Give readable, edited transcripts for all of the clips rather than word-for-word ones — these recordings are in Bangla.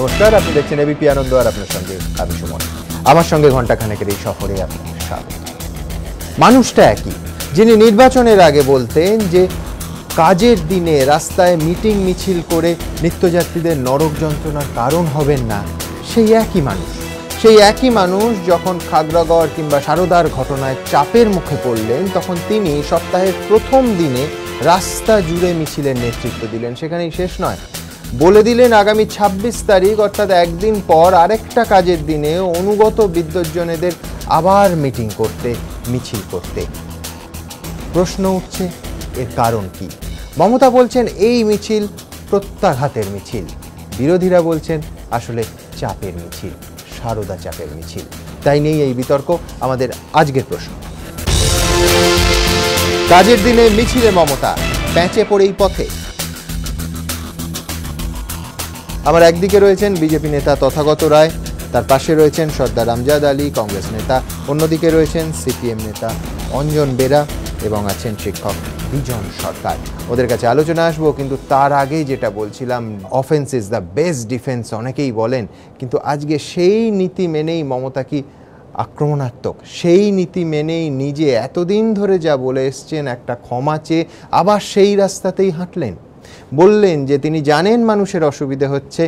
নমস্কার, আপনি দেখছেন এবিপি আনন্দ আর আপনার সঙ্গে আমি সুমন। আমার সঙ্গে ঘণ্টাখানেকের এই সফরে আপনাদের স্বাগত। মানুষটা একই, যিনি নির্বাচনের আগে বলতেন যে কাজের দিনে রাস্তায় মিটিং মিছিল করে নিত্যযাত্রীদের নরক যন্ত্রণার কারণ হবেন না, সেই একই মানুষ যখন খাগড়াগড় কিংবা সারদার ঘটনায় চাপের মুখে পড়লেন, তখন তিনি সপ্তাহের প্রথম দিনে রাস্তা জুড়ে মিছিলের নেতৃত্ব দিলেন। সেখানেই শেষ নয়, বলে দিলেন আগামী ২৬ তারিখ অর্থাৎ একদিন পর আরেকটা কাজের দিনে অনুগত বিদ্যুৎজনেদের আবার মিটিং করতে, মিছিল করতে। প্রশ্ন উঠছে, এর কারণ কি? মমতা বলছেন এই মিছিল প্রত্যাঘাতের মিছিল, বিরোধীরা বলছেন আসলে চাপের মিছিল, সারদা চাপের মিছিল। তাই নেই এই বিতর্ক। আমাদের আজকের প্রশ্ন, কাজের দিনে মিছিলে মমতা প্যাঁচে পড়েই পথে। আমার একদিকে রয়েছেন বিজেপি নেতা তথাগত রায়, তার পাশে রয়েছেন সর্দার আমজাদ আলী কংগ্রেস নেতা, অন্যদিকে রয়েছেন সিপিএম নেতা অঞ্জন বেরা এবং আছেন শিক্ষক বিজন সরকার। ওদের কাছে আলোচনা আসবো, কিন্তু তার আগে যেটা বলছিলাম, offence is the best defence অনেকেই বলেন, কিন্তু আজকে সেই নীতি মেনেই মমতা কি আক্রমণাত্মক? সেই নীতি মেনেই নিজে এতদিন ধরে যা বলে এসছেন, একটা ক্ষমা চেয়ে আবার সেই রাস্তাতেই হাঁটলেন। বললেন যে তিনি জানেন মানুষের অসুবিধে হচ্ছে,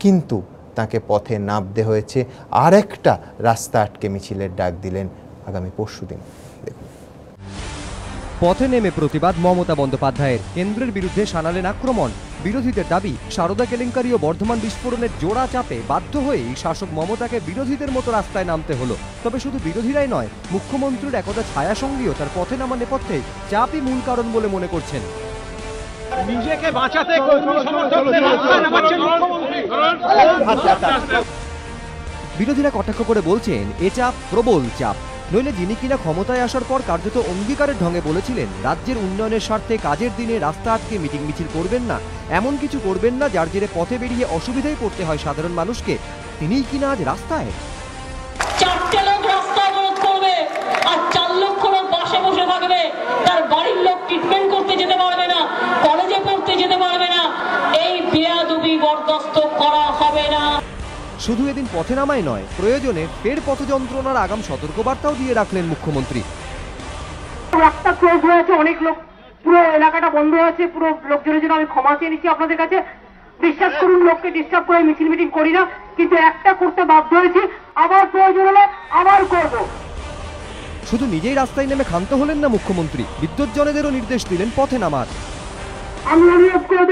কিন্তু তাকে পথে নামতে হয়েছে। আর একটা রাস্তা আটকে মিছিলের ডাক দিলেন আগামী পরশুদিন। দেখুন, পথে নেমে প্রতিবাদ মমতা বন্দ্যোপাধ্যায়ের, কেন্দ্রের বিরুদ্ধে শানালেন আক্রমণ। বিরোধীদের দাবি, সারদা কেলেঙ্কারি ও বর্ধমান বিস্ফোরণের জোড়া চাপে বাধ্য হয়েই শাসক মমতাকে বিরোধীদের মতো রাস্তায় নামতে হলো। তবে শুধু বিরোধীরাই নয়, মুখ্যমন্ত্রীর একদা ছায়াসঙ্গীও তার পথে নামা নেপথ্যে চাপই মূল কারণ বলে মনে করছেন। নিজেকে বাঁচাতে বিরোধীরা কটাক্ষ করে বলছেন এ চাপ প্রবল চাপ। নইলে যিনি কিনা ক্ষমতায় আসার পর কার্যত অঙ্গীকারের ঢঙে বলেছিলেন রাজ্যের উন্নয়নের স্বার্থে কাজের দিনে রাস্তা আটকে মিটিং মিছিল করবেন না, এমন কিছু করবেন না যার জেরে পথে বেরিয়ে অসুবিধায় পড়তে হয় সাধারণ মানুষকে, তিনিই কিনা আজ রাস্তায়। 4টে লোক রাস্তা অবরোধ করবে আর 4 লক্ষ লোক বাসে বসে থাকবে। তার বাড়ির লোক ট্রিটমেন্ট করতে যেতে পারবে না, কলেজে পড়তে যেতে পারবে না। এই বেয়াদবি বরদাস্ত করা হবে না। শুধু এদিন পথে নামাই নয়, প্রয়োজনে ফের পথ যন্ত্রণার আগাম সতর্কবার্তাও দিয়ে রাখলেন মুখ্যমন্ত্রী। রাস্তা ক্লোজ হয়ে আছে, অনেক লোক, পুরো এলাকাটা বন্ধ আছে, পুরো লোকজনের জন্য আমি ক্ষমা চেয়ে নিচ্ছি আপনাদের কাছে। বিশ্বাস করুন, লোককে ডিস্টার্ব করে মিছিল মিটিং করি না, কিন্তু একটা করতে বাধ্য হয়েছি, আবার প্রয়োজন হলে আবার করব। শুধু নিজেই রাস্তায় নেমে ক্ষান্ত হলেন না মুখ্যমন্ত্রী, বিদ্যুৎজনেদেরও নির্দেশ দিলেন পথে নামার। আমি অনুরোধ করব,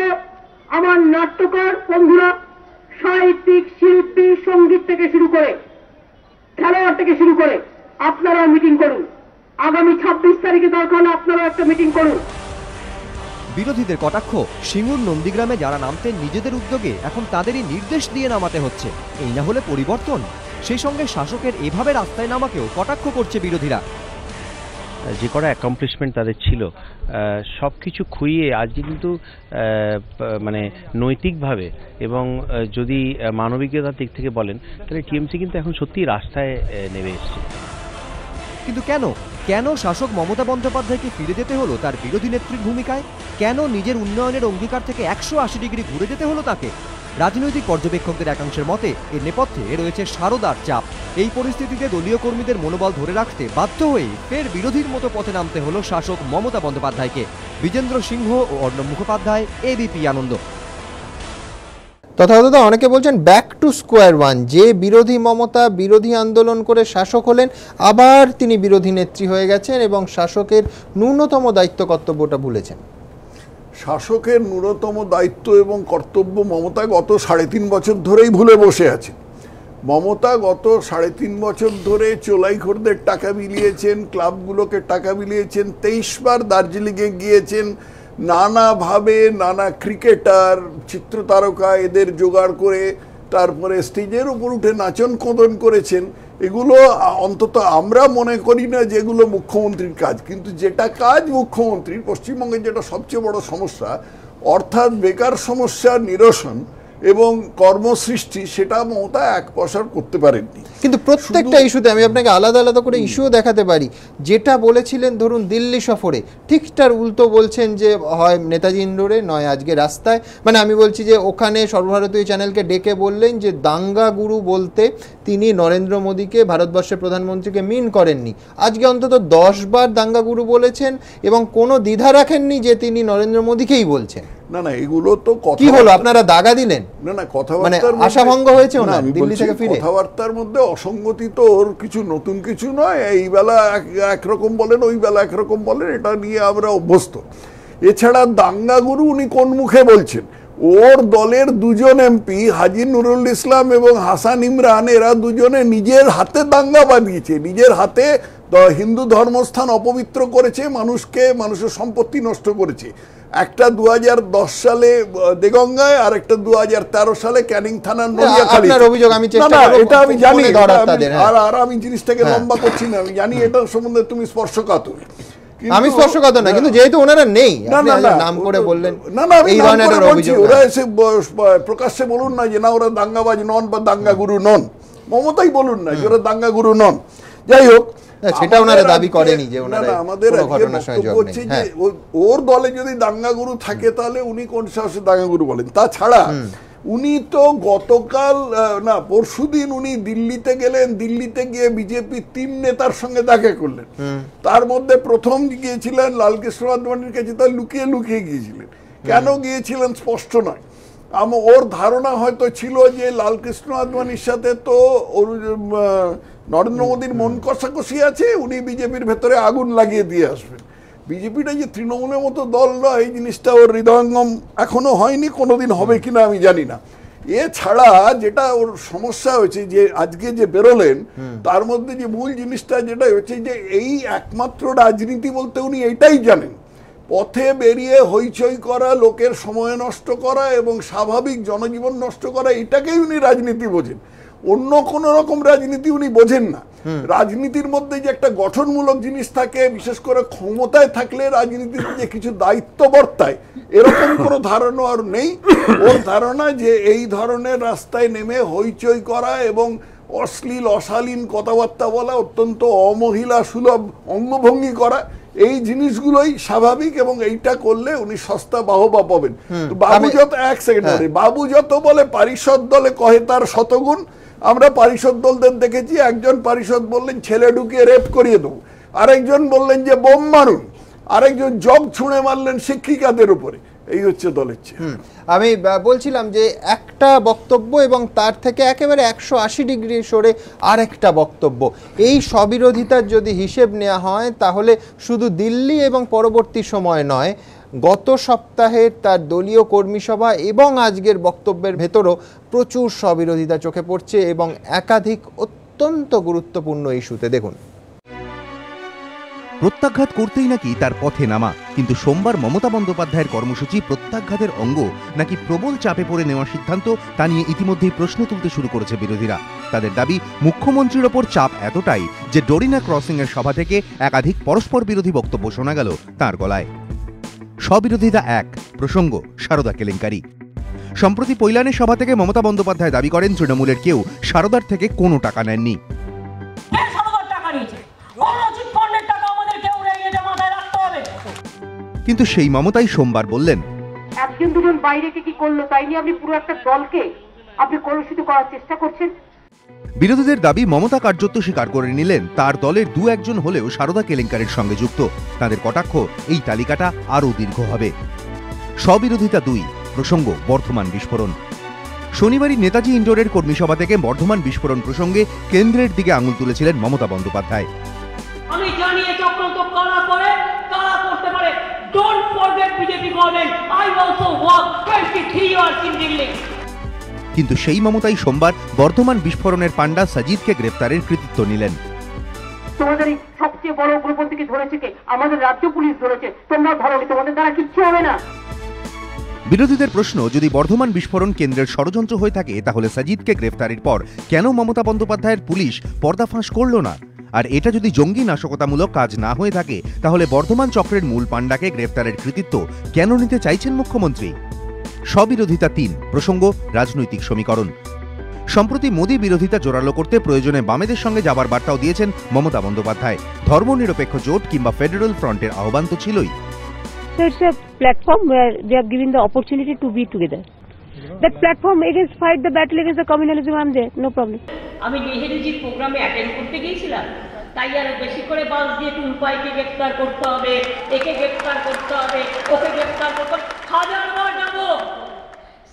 আমার নাট্যকার বন্ধুরা, সাহিত্যিক, শিল্পী, সঙ্গীত থেকে শুরু করে খেলোয়াড় থেকে শুরু করে আপনারা মিটিং করুন। আগামী 26 তারিখে দরকার হলে আপনারা একটা মিটিং করুন। বিরোধীদের কটাক্ষ, সিঙ্গুর নন্দীগ্রামে যারা নামতেন নিজেদের উদ্যোগে, এখন তাদেরই নির্দেশ দিয়ে নামাতে হচ্ছে। এই না হলে পরিবর্তন? সেই সঙ্গে শাসকের এভাবে রাস্তায় নামাকেও কটাক্ষ করছে বিরোধীরা। যে কটা অ্যাকমপ্লিশমেন্ট তাদের ছিল, সব কিছু খুইয়ে আজকে কিন্তু মানে নৈতিকভাবে এবং যদি মানবিকতার দিক থেকে বলেন, তাহলে টিএমসি কিন্তু এখন সত্যিই রাস্তায় নেমে এসছে। কিন্তু কেন শাসক মমতা বন্দ্যোপাধ্যায়কে ফিরে যেতে হলো তার বিরোধী নেত্রীর ভূমিকায়? কেন নিজের উন্নয়নের অঙ্গীকার থেকে 180 ডিগ্রি ঘুরে যেতে হলো তাকে? রাজনৈতিক পর্যবেক্ষকদের একাংশের মতে এর নেপথ্যে রয়েছে সারদার চাপ। এই পরিস্থিতিতে দলীয় কর্মীদের মনোবল ধরে রাখতে বাধ্য হয়ে ফের বিরোধীর মতো পথে নামতে হলো শাসক মমতা বন্দ্যোপাধ্যায়কে। বিজেন্দ্র সিংহ ও অর্ণব মুখোপাধ্যায়, এবিপি আনন্দ। তথাগত অনেকে বলছেন ব্যাক টু স্কোয়ার ওয়ান, যে বিরোধী মমতা বিরোধী আন্দোলন করে শাসক হলেন, আবার তিনি বিরোধী নেত্রী হয়ে গেছেন এবং শাসকের ন্যূনতম দায়িত্ব কর্তব্যটা ভুলেছেন। শাসকের ন্যূনতম দায়িত্ব এবং কর্তব্য মমতা গত 3.5 বছর ধরেই ভুলে বসে আছে। মমতা গত 3.5 বছর ধরে চোলাইখোরদের টাকা বিলিয়েছেন, ক্লাবগুলোকে টাকা বিলিয়েছেন, 23 বার দার্জিলিংয়ে গিয়েছেন, নানাভাবে নানা ক্রিকেটার, চিত্রতারকা এদের জোগাড় করে তারপরে স্টেজের উপর উঠে নাচন কদন করেছেন। এগুলো অন্তত আমরা মনে করি না যেগুলো মুখ্যমন্ত্রীর কাজ, কিন্তু যেটা কাজ মুখ্যমন্ত্রীর, পশ্চিমবঙ্গের যেটা সবচেয়ে বড় সমস্যা, অর্থাৎ বেকার সমস্যার নিরসন এবং কর্মসৃষ্টি, সেটা মমতা এক পয়সার করতে পারেননি। কিন্তু প্রত্যেকটা ইস্যুতে আমি আপনাকে আলাদা আলাদা করে ইস্যুও দেখাতে পারি, যেটা বলেছিলেন ধরুন দিল্লি সফরে, ঠিক তার উল্টো বলছেন যে হয় নেতাজি ইন্ডোরে নয় আজকে রাস্তায়। মানে আমি বলছি যে ওখানে সর্বভারতীয় চ্যানেলকে ডেকে বললেন যে দাঙ্গা গুরু বলতে তিনি নরেন্দ্র মোদীকে, ভারতবর্ষের প্রধানমন্ত্রীকে মিন করেননি। আজকে অন্তত 10 বার দাঙ্গা গুরু বলেছেন এবং কোনো দ্বিধা রাখেননি যে তিনি নরেন্দ্র মোদীকেই বলছেন। না না, এগুলো তো কি হলো, আপনারা দাগা দিলেন? না না, কথাবার্তার আশাভঙ্গ হয়েছে ওনার দিল্লি থেকে ফিরে? কথাবার্তার মধ্যে অসঙ্গতি তো ওর কিছু নতুন কিছু নয়। এই বেলা একরকম বলেন, ওই বেলা একরকম বলেন, এটা নিয়ে আমরা অভ্যস্ত। এছাড়া দাঙ্গাগুরু উনি কোন মুখে বলছেন? ওর দলের দুজন এমপি হাজী নুরুল ইসলাম এবং হাসান ইমরান, এরা দুজনে নিজের হাতে দাঙ্গা বাঁধিয়েছে, নিজের হাতে হিন্দু ধর্মস্থান অপবিত্র করেছে, মানুষের সম্পত্তি নষ্ট করেছে। একটা 2010 সালে দেগঙ্গায়, আর একটা 2013 সালে ক্যানিং থানার নড়িয়াখালী। অভিযোগ আমি চেষ্টা করব, এটা আমি জানি, আর আমি জিনিসটাকে লম্বা করছি না, আমি জানি এটার সম্বন্ধে তুমি স্পর্শকাতর। আমি স্পর্শকাতর না, কিন্তু যেহেতু ওনারা নেই, নাম করে বললেন, এই ধরনের অভিযোগ ওরা এসে প্রকাশ্যে বলুন না যে না ওরা দাঙ্গাবাজ নন বা দাঙ্গাগুরু নন। মমতাই বলুন না যে ওরা দাঙ্গাগুরু নন। যাই হোক, সেটা ওনারা দাবি করেনি যে ওনারা আমাদের হচ্ছে যে ওর দলে যদি দাঙ্গাগুরু থাকে তাহলে উনি কোন সাহসে দাঙ্গাগুরু বলেন? তাছাড়া উনি তো গতকাল না পরশুদিন উনি দিল্লিতে গেলেন, দিল্লিতে গিয়ে বিজেপির 3 নেতার সঙ্গে দেখা করলেন। তার মধ্যে প্রথম গিয়েছিলেন লালকৃষ্ণ আদবানির কাছে, তার লুকিয়ে লুকিয়ে গিয়েছিলেন। কেন গিয়েছিলেন স্পষ্ট নয়। ওর ধারণা হয়তো ছিল যে লালকৃষ্ণ আদবানির সাথে তো নরেন্দ্র মোদীর মন কষাকষি আছে, উনি বিজেপির ভেতরে আগুন লাগিয়ে দিয়ে আসবেন। বিজেপিটা যে তৃণমূলের মতো দল নয়, এই জিনিসটা ওর হৃদয়ঙ্গম এখনো হয়নি, কোনোদিন হবে কিনা আমি জানি না। এছাড়া যেটা ওর সমস্যা হয়েছে যে আজকে যে বেরোলেন, তার মধ্যে যে মূল জিনিসটা যেটা হচ্ছে যে এই একমাত্র রাজনীতি বলতে উনি এইটাই জানেন, পথে বেরিয়ে হইচই করা, লোকের সময় নষ্ট করা এবং স্বাভাবিক জনজীবন নষ্ট করা, এটাকেই উনি রাজনীতি বোঝেন। অন্য কোন রকম রাজনীতি উনি বোঝেন না। রাজনীতির মধ্যে যে একটা গঠনমূলক জিনিস থাকে, বিশেষ করে ক্ষমতায় থাকলে রাজনীতির যে কিছু দায়িত্ব বর্তায়, এরকম কোনো ধারণা আর নেই। ওর ধারণা যে এই ধরনের রাস্তায় নেমে হইচই করা এবং অশ্লীল অশালীন কথাবার্তা বলা, অত্যন্ত অমহিলা সুলভ অঙ্গভঙ্গি করা, এই জিনিসগুলোই স্বাভাবিক এবং এইটা করলে উনি সস্তা বাহবা পাবেন। বাবু যত, এক সেকেন্ড, বাবু যত বলে পারিষদ দলে কহে তার শতগুণ। আমরা পারিষদ দলদের দেখেছি, একজন পারিষদ বললেন ছেলে ঢুকিয়ে রেপ করিয়ে দেবো, আরেকজন বললেন যে বোম মারুন, আরেকজন জগ ছুঁড়ে মারলেন শিক্ষিকাদের উপরে। এই হচ্ছে দলের চেয়ে। আমি বলছিলাম যে একটা বক্তব্য এবং তার থেকে একেবারে 180 ডিগ্রি সরে আরেকটা বক্তব্য, এই স্ববিরোধিতার যদি হিসেব নেওয়া হয় তাহলে শুধু দিল্লি এবং পরবর্তী সময় নয়, গত সপ্তাহের তার দলীয় কর্মী সভা এবং আজকের বক্তব্যের ভেতরও প্রচুর স্ববিরোধিতা চোখে পড়ছে এবং একাধিক অত্যন্ত গুরুত্বপূর্ণ ইস্যুতে। দেখুন, প্রত্যাঘাত করতেই নাকি তার পথে নামা, কিন্তু সোমবার মমতা বন্দ্যোপাধ্যায়ের কর্মসূচি প্রত্যাঘাতের অঙ্গ নাকি প্রবল চাপে পড়ে নেওয়ার সিদ্ধান্ত, তা নিয়ে ইতিমধ্যেই প্রশ্ন তুলতে শুরু করেছে বিরোধীরা। তাদের দাবি, মুখ্যমন্ত্রীর ওপর চাপ এতটাই যে ডোরিনা ক্রসিং এর সভা থেকে একাধিক পরস্পর বিরোধী বক্তব্য শোনা গেল তাঁর গলায়। স্ববিরোধিতা এক, প্রসঙ্গ সারদা কেলেঙ্কারি। সম্প্রতি পৈলানের সভা থেকে মমতা বন্দ্যোপাধ্যায় দাবি করেন তৃণমূলের কেউ সারদার থেকে কোনো টাকা নেননি। কিন্তু সেই মমতাই সোমবার বললেন, একজন দুজন বাইরে কি করলো তাই নিয়ে আপনি পুরো একটা দলকে আপনি কলুষিত করার চেষ্টা করছেন। বিরোধীদের দাবি, মমতা কার্যত স্বীকার করে নিলেন তার দলের 2-1 হলেও সারদা কেলেঙ্কারির সঙ্গে যুক্ত। তাদের কটাক্ষ, এই তালিকাটা আরও দীর্ঘ হবে। স্ববিরোধিতা 2, প্রসঙ্গ বর্ধমান বিস্ফোরণ। শনিবারই নেতাজি ইন্ডোরের কর্মী সভা থেকে বর্ধমান বিস্ফোরণ প্রসঙ্গে কেন্দ্রের দিকে আঙুল তুলেছিলেন মমতা বন্দ্যোপাধ্যায়। আমি জানি এই চক্রান্ত কারা করে, কারা করতে পারে। Don't forget BJP government, I also work 23 years in Delhi. কিন্তু সেই মমতাই সোমবার বর্ধমান বিস্ফোরণের পান্ডা সাজিদকে গ্রেফতারের কৃতিত্ব নিলেন। তোমাদের এই সবচেয়ে বড় উগ্রপন্থীকে ধরেছে কে? আমাদের রাজ্য পুলিশ ধরেছে, তোমরা ধরোনি, তোমাদের দ্বারা কিচ্ছু হবে না। বিরোধীদের প্রশ্ন, যদি বর্ধমান বিস্ফোরণ কেন্দ্রের ষড়যন্ত্র হয়ে থাকে তাহলে সাজিদকে গ্রেফতারের পর কেন মমতা বন্দ্যোপাধ্যায়ের পুলিশ পর্দাফাঁস করল না? আর এটা যদি জঙ্গি নাশকতামূলক কাজ না হয়ে থাকে তাহলে বর্ধমান চক্রের মূল পান্ডাকে গ্রেফতারের কৃতিত্ব কেন নিতে চাইছেন মুখ্যমন্ত্রী? স্ববিরোধিতা ৩, প্রসঙ্গ রাজনৈতিক সমীকরণ। সম্প্রতি মোদী বিরোধিতা জোরালো করতে প্রয়োজনে বামেদের সঙ্গে যাবার বার্তাও দিয়েছেন মমতা বন্দ্যোপাধ্যায়। ধর্মনিরপেক্ষ জোট কিংবা ফেডারেল ফ্রন্টের আহ্বান তো ছিলই। So it's a platform where they are given the opportunity to be together. That platform against fight the battle against the communalism, I'm there, no problem. আমি নেহেরুজির প্রোগ্রামে অ্যাটেন্ড করতে গিয়েছিলাম, তাই আর বেশি করে বাস দিয়ে টুম্পাইকে গ্রেফতার করতে হবে, একে গ্রেফতার করতে হবে, ওকে গ্রেফতার করতে হবে, হাজারবার যাবো।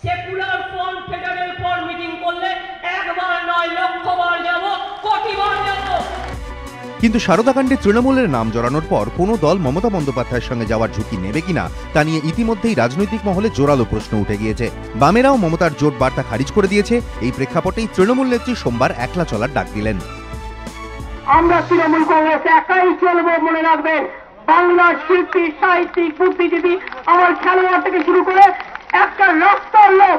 Secular front federal front meeting করলে একবার নয় লক্ষবার যাবো, কোটিবার যাবো। কিন্তু সারদাকাণ্ডে তৃণমূলের নাম জড়ানোর পর কোনো দল মমতা বন্দ্যোপাধ্যায়ের সঙ্গে যাওয়ার ঝুঁকি নেবে কিনা তা নিয়ে ইতিমধ্যেই রাজনৈতিক মহলে জোরালো প্রশ্ন উঠে গিয়েছে। বামেরাও মমতার জোট বার্তা খারিজ করে দিয়েছে। এই প্রেক্ষাপটেই তৃণমূল নেত্রী সোমবার একলা চলার ডাক দিলেন। আমরা তৃণমূল কংগ্রেস একাই চলবো, মনে রাখবেন। বাংলার শিল্পী, সাহিত্যিক, বুদ্ধিজীবী, আমার খেলোয়াড় থেকে শুরু করে একটা রাস্তার লোক,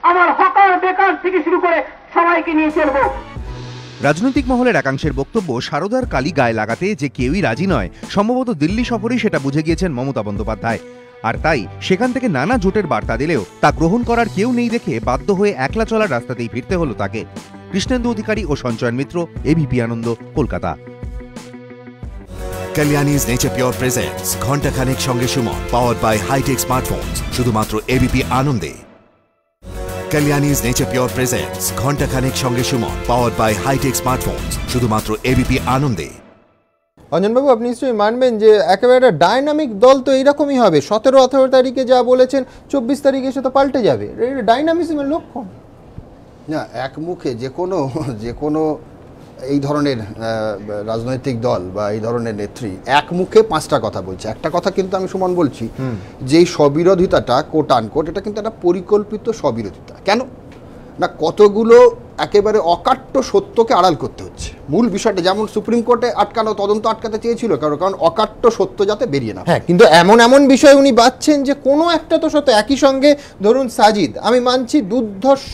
আমার হকার বেকার থেকে শুরু করে সবাইকে নিয়ে চলবো। রাজনৈতিক মহলের একাংশের বক্তব্য, সারদার কালি গায়ে লাগাতে যে কেউই রাজি নয়। সম্ভবত দিল্লি সফরেই সেটা বুঝে গিয়েছেন মমতা বন্দ্যোপাধ্যায়। আর তাই সেখান থেকে নানা জোটের বার্তা দিলেও তা গ্রহণ করার কেউ নেই দেখে বাধ্য হয়ে একলা চলার রাস্তাতেই ফিরতে হলো তাকে। কৃষ্ণেন্দু অধিকারী ও Sanchayan Mitra, ABP Ananda, Kolkata. Kalyani's Nature Pure presents Ghanta Khanek Sange Suman, powered by high-tech smartphones, শুধুমাত্র এবিপি আনন্দে। Kalyani's Nature Pure presents Ghanta Khanek Sange Suman, powered by high-tech smartphones, শুধুমাত্র এবিপি আনন্দে। অঞ্জনবাবু, আপনি নিশ্চয়ই মানবেন যে একেবারে একটা ডাইনামিক দল তো এইরকমই হবে। 17-18 তারিখে যা বলেছেন 24 তারিখে এসে তো পাল্টে যাবে। ডাইনামিজমের লক্ষণ না, একমুখে যে কোনো এই ধরনের রাজনৈতিক দল বা এই ধরনের নেত্রী একমুখে 5টা কথা বলছে। একটা কথা কিন্তু আমি সুমন বলছি যে স্ববিরোধিতাটা কোট আনকোট, এটা কিন্তু একটা পরিকল্পিত স্ববিরোধিতা। কেন না, কতগুলো একেবারে অকাট্য সত্যকে আড়াল করতে হচ্ছে। মূল বিষয়টা যেমন সুপ্রিম কোর্টে আটকানো তদন্ত আটকাতে চেয়েছিল, কারণ অকাট্য সত্য যাতে বেরিয়ে না। হ্যাঁ, কিন্তু এমন বিষয় উনি বাচ্ছেন যে কোনো একটা তো সত্য। একই সঙ্গে ধরুন সাজিদ, আমি মানছি দুর্ধর্ষ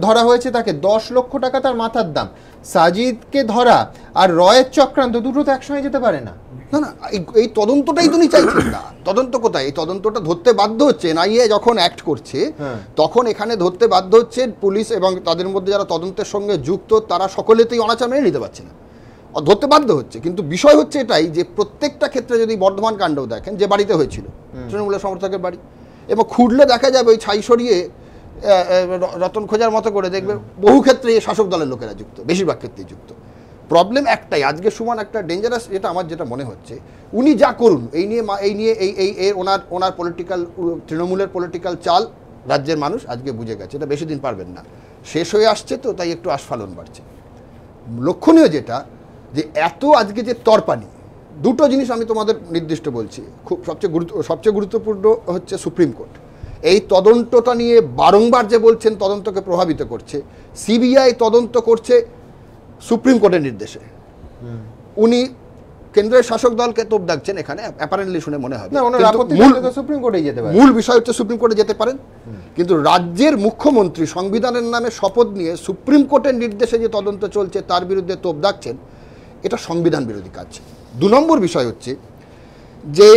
ধরা হয়েছে, তাকে 10 লক্ষ টাকা তার মাথার দাম। সাজিদকে ধরা আর রয়ের চক্রান্ত দুটো তো একসঙ্গে যেতে পারে না। না না, এই তদন্তটাই তো উনি চাইছেন না। তদন্ত কোথায়? এই তদন্তটা ধরতে বাধ্য হচ্ছে এনআইএ যখন অ্যাক্ট করছে, তখন এখানে ধরতে বাধ্য হচ্ছে পুলিশ এবং তাদের মধ্যে যারা তদন্তের সঙ্গে যুক্ত তারা সকলেতেই অনাচার মেনে নিতে পারছে না, ধরতে বাধ্য হচ্ছে। কিন্তু বিষয় হচ্ছে এটাই যে প্রত্যেকটা ক্ষেত্রে যদি বর্ধমান কাণ্ডও দেখেন, যে বাড়িতে হয়েছিল তৃণমূলের সমর্থকের বাড়ি, এবং খুঁড়লে দেখা যাবে ওই ছাই সরিয়ে রতন খোঁজার মতো করে দেখবে বহু ক্ষেত্রে শাসক দলের লোকেরা যুক্ত, বেশিরভাগ ক্ষেত্রেই যুক্ত। প্রবলেম একটাই, আজকে সুমন একটা ডেঞ্জারাস, যেটা মনে হচ্ছে উনি যা করুন এই নিয়ে ওনার পলিটিক্যাল, তৃণমূলের পলিটিক্যাল চাল রাজ্যের মানুষ আজকে বুঝে গেছে। এটা বেশি দিন পারবেন না, শেষ হয়ে আসছে তো, তাই একটু আস্ফালন বাড়ছে। লক্ষণীয় যেটা, যে এত আজকে যে তরপানি, দুটো জিনিস আমি তোমাদের নির্দিষ্ট বলছি, খুব সবচেয়ে গুরুত্বপূর্ণ হচ্ছে সুপ্রিম কোর্ট। এই তদন্তটা নিয়ে বারংবার যে বলছেন তদন্তকে প্রভাবিত করছে। সিবিআই তদন্ত করছে সুপ্রিম কোর্টের নির্দেশে। উনি কেন্দ্রের শাসক দলকে তোপ দাগছেন এখানে, অ্যাপারেন্টলি শুনে মনে হয় মূল বিষয় হচ্ছে সুপ্রিম কোর্টে যেতে পারেন, কিন্তু রাজ্যের মুখ্যমন্ত্রী সংবিধানের নামে শপথ নিয়ে সুপ্রিম কোর্টের নির্দেশে যে তদন্ত চলছে তার বিরুদ্ধে তোপ দাগছেন, এটা সংবিধান বিরোধী কাজ। 2 নম্বর বিষয় হচ্ছে যে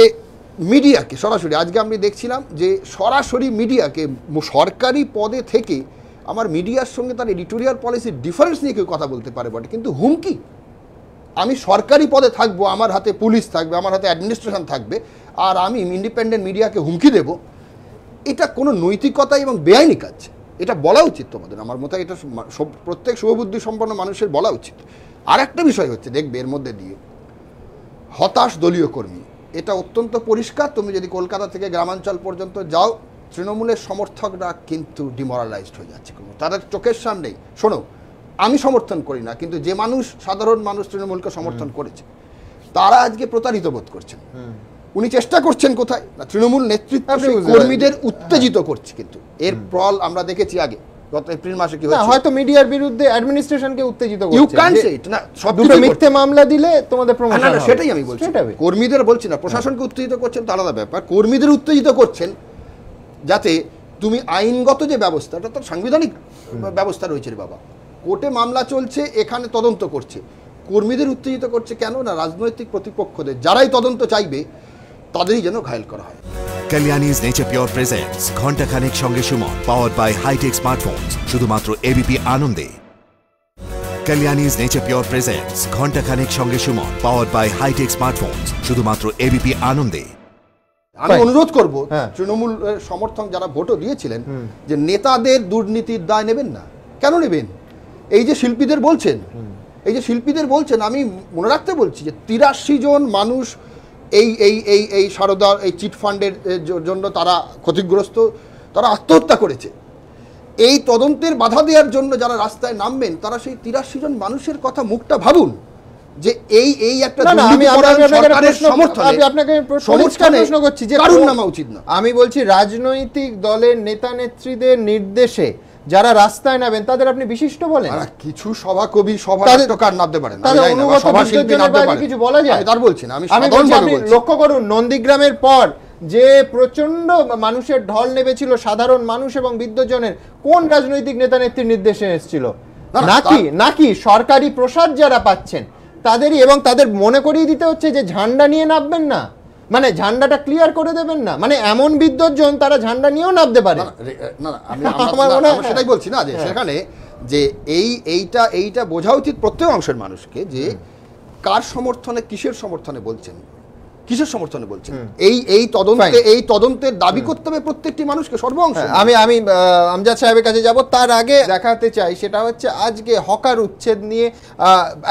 মিডিয়াকে সরাসরি, আজকে আমি দেখছিলাম যে সরাসরি মিডিয়াকে সরকারি পদে থেকে আমার মিডিয়ার সঙ্গে তার এডিটোরিয়াল পলিসির ডিফারেন্স নিয়ে কেউ কথা বলতে পারে বটে, কিন্তু হুমকি, আমি সরকারি পদে থাকবো, আমার হাতে পুলিশ থাকবে, আমার হাতে অ্যাডমিনিস্ট্রেশন থাকবে, আর আমি ইন্ডিপেন্ডেন্ট মিডিয়াকে হুমকি দেব, এটা কোনো নৈতিকতা এবং বেআইনি কাজ। এটা বলা উচিত তোমাদের, আমার মতে এটা প্রত্যেক শুভবুদ্ধি সম্পন্ন মানুষের বলা উচিত। আর একটা বিষয় হচ্ছে, দেখবে এর মধ্যে দিয়ে হতাশ দলীয় কর্মী, এটা অত্যন্ত পরিষ্কার। তুমি যদি কলকাতা থেকে গ্রামাঞ্চল পর্যন্ত যাও, তৃণমূলের সমর্থকরা কিন্তু ডিমোরালাইজড হয়ে যাচ্ছে। তাদের চোখের সামনেই, শোনো, আমি সমর্থন করি না, কিন্তু যে মানুষ, সাধারণ মানুষ তৃণমূলকে সমর্থন করেছে, তারা আজকে প্রতারিত বোধ করছেন। উনি চেষ্টা করছেন কোথায় না, তৃণমূল নেতৃত্ব কর্মীদের উত্তেজিত করছে। কিন্তু এর ফল আমরা দেখেছি আগে, গত এপ্রিল মাসে কি হয়েছে, হয়তো মিডিয়ার বিরুদ্ধে অ্যাডমিনিস্ট্রেশনকে উত্তেজিত করছে। ইউ ক্যান সে ইট না, দুটো মিথ্যে মামলা দিলে তোমাদের প্রমোশন হবে, সেটাই আমি বলছি। কর্মীদের বলছি না, প্রশাসনকে উত্তেজিত করছেন তো আলাদা ব্যাপার, কর্মীদের উত্তেজিত করছেন যাতে তুমি আইনগত যে ব্যবস্থাটা, তো সাংবিধানিক ব্যবস্থা রয়েছে রে বাবা, কোর্টে মামলা চলছে, এখানে তদন্ত করছে, কর্মীদের উত্তেজিত করছে কেন না, রাজনৈতিক প্রতিপক্ষদের যারাই তদন্ত চাইবে তাদেরই যেন ঘায়েল করা হয়। Kalyani's Nature Pure presents Ghanta Khanek Sange Suman powered by High-Tech Smartphones শুধুমাত্র ABP আনন্দে। Kalyani's Nature Pure presents Ghanta Khanek Sange Suman powered by High-Tech Smartphones শুধুমাত্র ABP আনন্দে। আমি অনুরোধ করব তৃণমূল সমর্থক যারা ভোটও দিয়েছিলেন যে নেতাদের দুর্নীতির দায় নেবেন না। কেন নেবেন? এই যে শিল্পীদের বলছেন আমি মনে রাখতে বলছি যে 83 জন মানুষ এই সারদা এই চিট ফান্ডের জন্য তারা ক্ষতিগ্রস্ত, তারা আত্মহত্যা করেছে। এই তদন্তের বাধা দেওয়ার জন্য যারা রাস্তায় নামবেন তারা সেই 83 জন মানুষের কথা মুখটা ভাবুন যে এই একটা আমি বলছি রাজনৈতিক দলের নেতা নেত্রীদের নির্দেশে যারা রাস্তায় নামেন তাদের আপনি বিশিষ্ট বলেন। কিছু সভা কবি সভা নাট্যকার নামতে পারেন, কিছু বলা যায় তার বলছি না। আমি লক্ষ্য করুন নন্দীগ্রামের পর যে প্রচন্ড মানুষের ঢল নেমেছিল সাধারণ মানুষ এবং বৃদ্ধজনের, কোন রাজনৈতিক নেতা নেত্রীর নির্দেশে এসেছিল? নাকি সরকারি প্রসাদ যারা পাচ্ছেন তাদেরই, এবং তাদের মনে করিয়ে দিতে হচ্ছে যে ঝান্ডা নিয়ে নামবেন না, মানে ঝান্ডাটা ক্লিয়ার করে দেবেন না, মানে এমন বিদ্যুৎজন তারা ঝান্ডা নিয়েও নামতে পারে না। আমি সেটাই বলছি না যে সেখানে যে এইটা বোঝা উচিত প্রত্যেক অংশের মানুষকে যে কার সমর্থনে কিসের সমর্থনে বলছেন। এই তদন্তের দাবি করতে হবে প্রত্যেকটি মানুষকে, সর্বাংশ। আমি আমজাদ সাহেবের কাছে যাব, তার আগে দেখাতে চাই সেটা হচ্ছে আজকে হকার উচ্ছেদ নিয়ে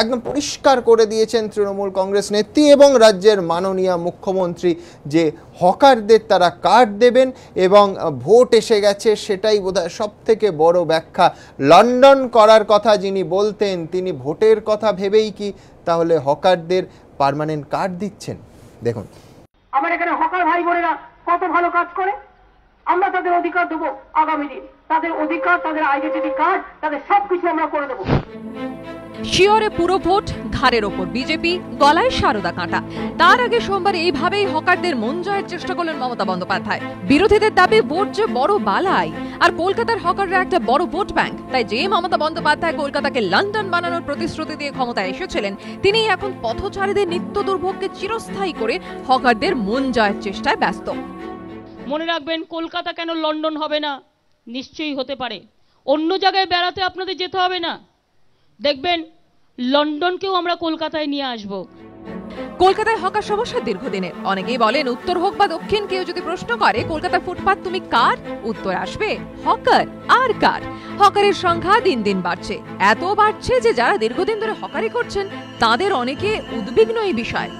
একদম পরিষ্কার করে দিয়েছেন তৃণমূল কংগ্রেস নেত্রী এবং রাজ্যের মাননীয় মুখ্যমন্ত্রী যে হকারদের তারা কার্ড দেবেন এবং ভোট এসে গেছে, সেটাই বোধহয় সব থেকে বড় ব্যাখ্যা। লন্ডন করার কথা যিনি বলতেন তিনি ভোটের কথা ভেবেই কি তাহলে হকারদের পার্মানেন্ট কার্ড দিচ্ছেন? দেখুন আমার এখানে হকার ভাই বোনেরা কত ভালো কাজ করে, আমরা তাদের অধিকার দেবো আগামী দিন, তাদের অধিকার, তাদের আইডেন্টিটি কার্ড, তাদের সবকিছু আমরা করে দেবো। শিয়রে পুরো ভোট ঘাড়ের ওপর বিজেপি, গলায় সারদা কাঁটা। তার আগে সোমবার এইভাবেই হকারদের মন জয়ের চেষ্টা করলেন মমতা বন্দ্যোপাধ্যায়। বিরোধীদের দাবি ভোট যে বড় বালাই, আর কলকাতার হকাররা একটা বড় ভোট ব্যাংক। তাই যে মমতা বন্দ্যোপাধ্যায় কলকাতাকে লন্ডন বানানোর প্রতিশ্রুতি দিয়ে ক্ষমতায় এসেছিলেন, তিনি এখন পথচারীদের নিত্য দুর্ভোগকে চিরস্থায়ী করে হকারদের মন জয়ের চেষ্টায় ব্যস্ত। মনে রাখবেন, কলকাতা কেন লন্ডন হবে না? নিশ্চয়ই হতে পারে। অন্য জায়গায় বেড়াতে আপনাদের যেতে হবে না, দেখবেন লন্ডনকেও আমরা কলকাতায় নিয়ে আসব। কলকাতায় হকার সমস্যা দীর্ঘদিনের। অনেকেই বলেন উত্তর হোক বা দক্ষিণ, কেউ যদি প্রশ্ন করে কলকাতার ফুটপাত তুমি কার, উত্তর আসবে হকার। আর কার? হকারের সংখ্যা দিন দিন বাড়ছে, এত বাড়ছে যে যারা দীর্ঘদিন ধরে হকারি করছেন তাদের অনেকে উদ্বিগ্ন এই বিষয়।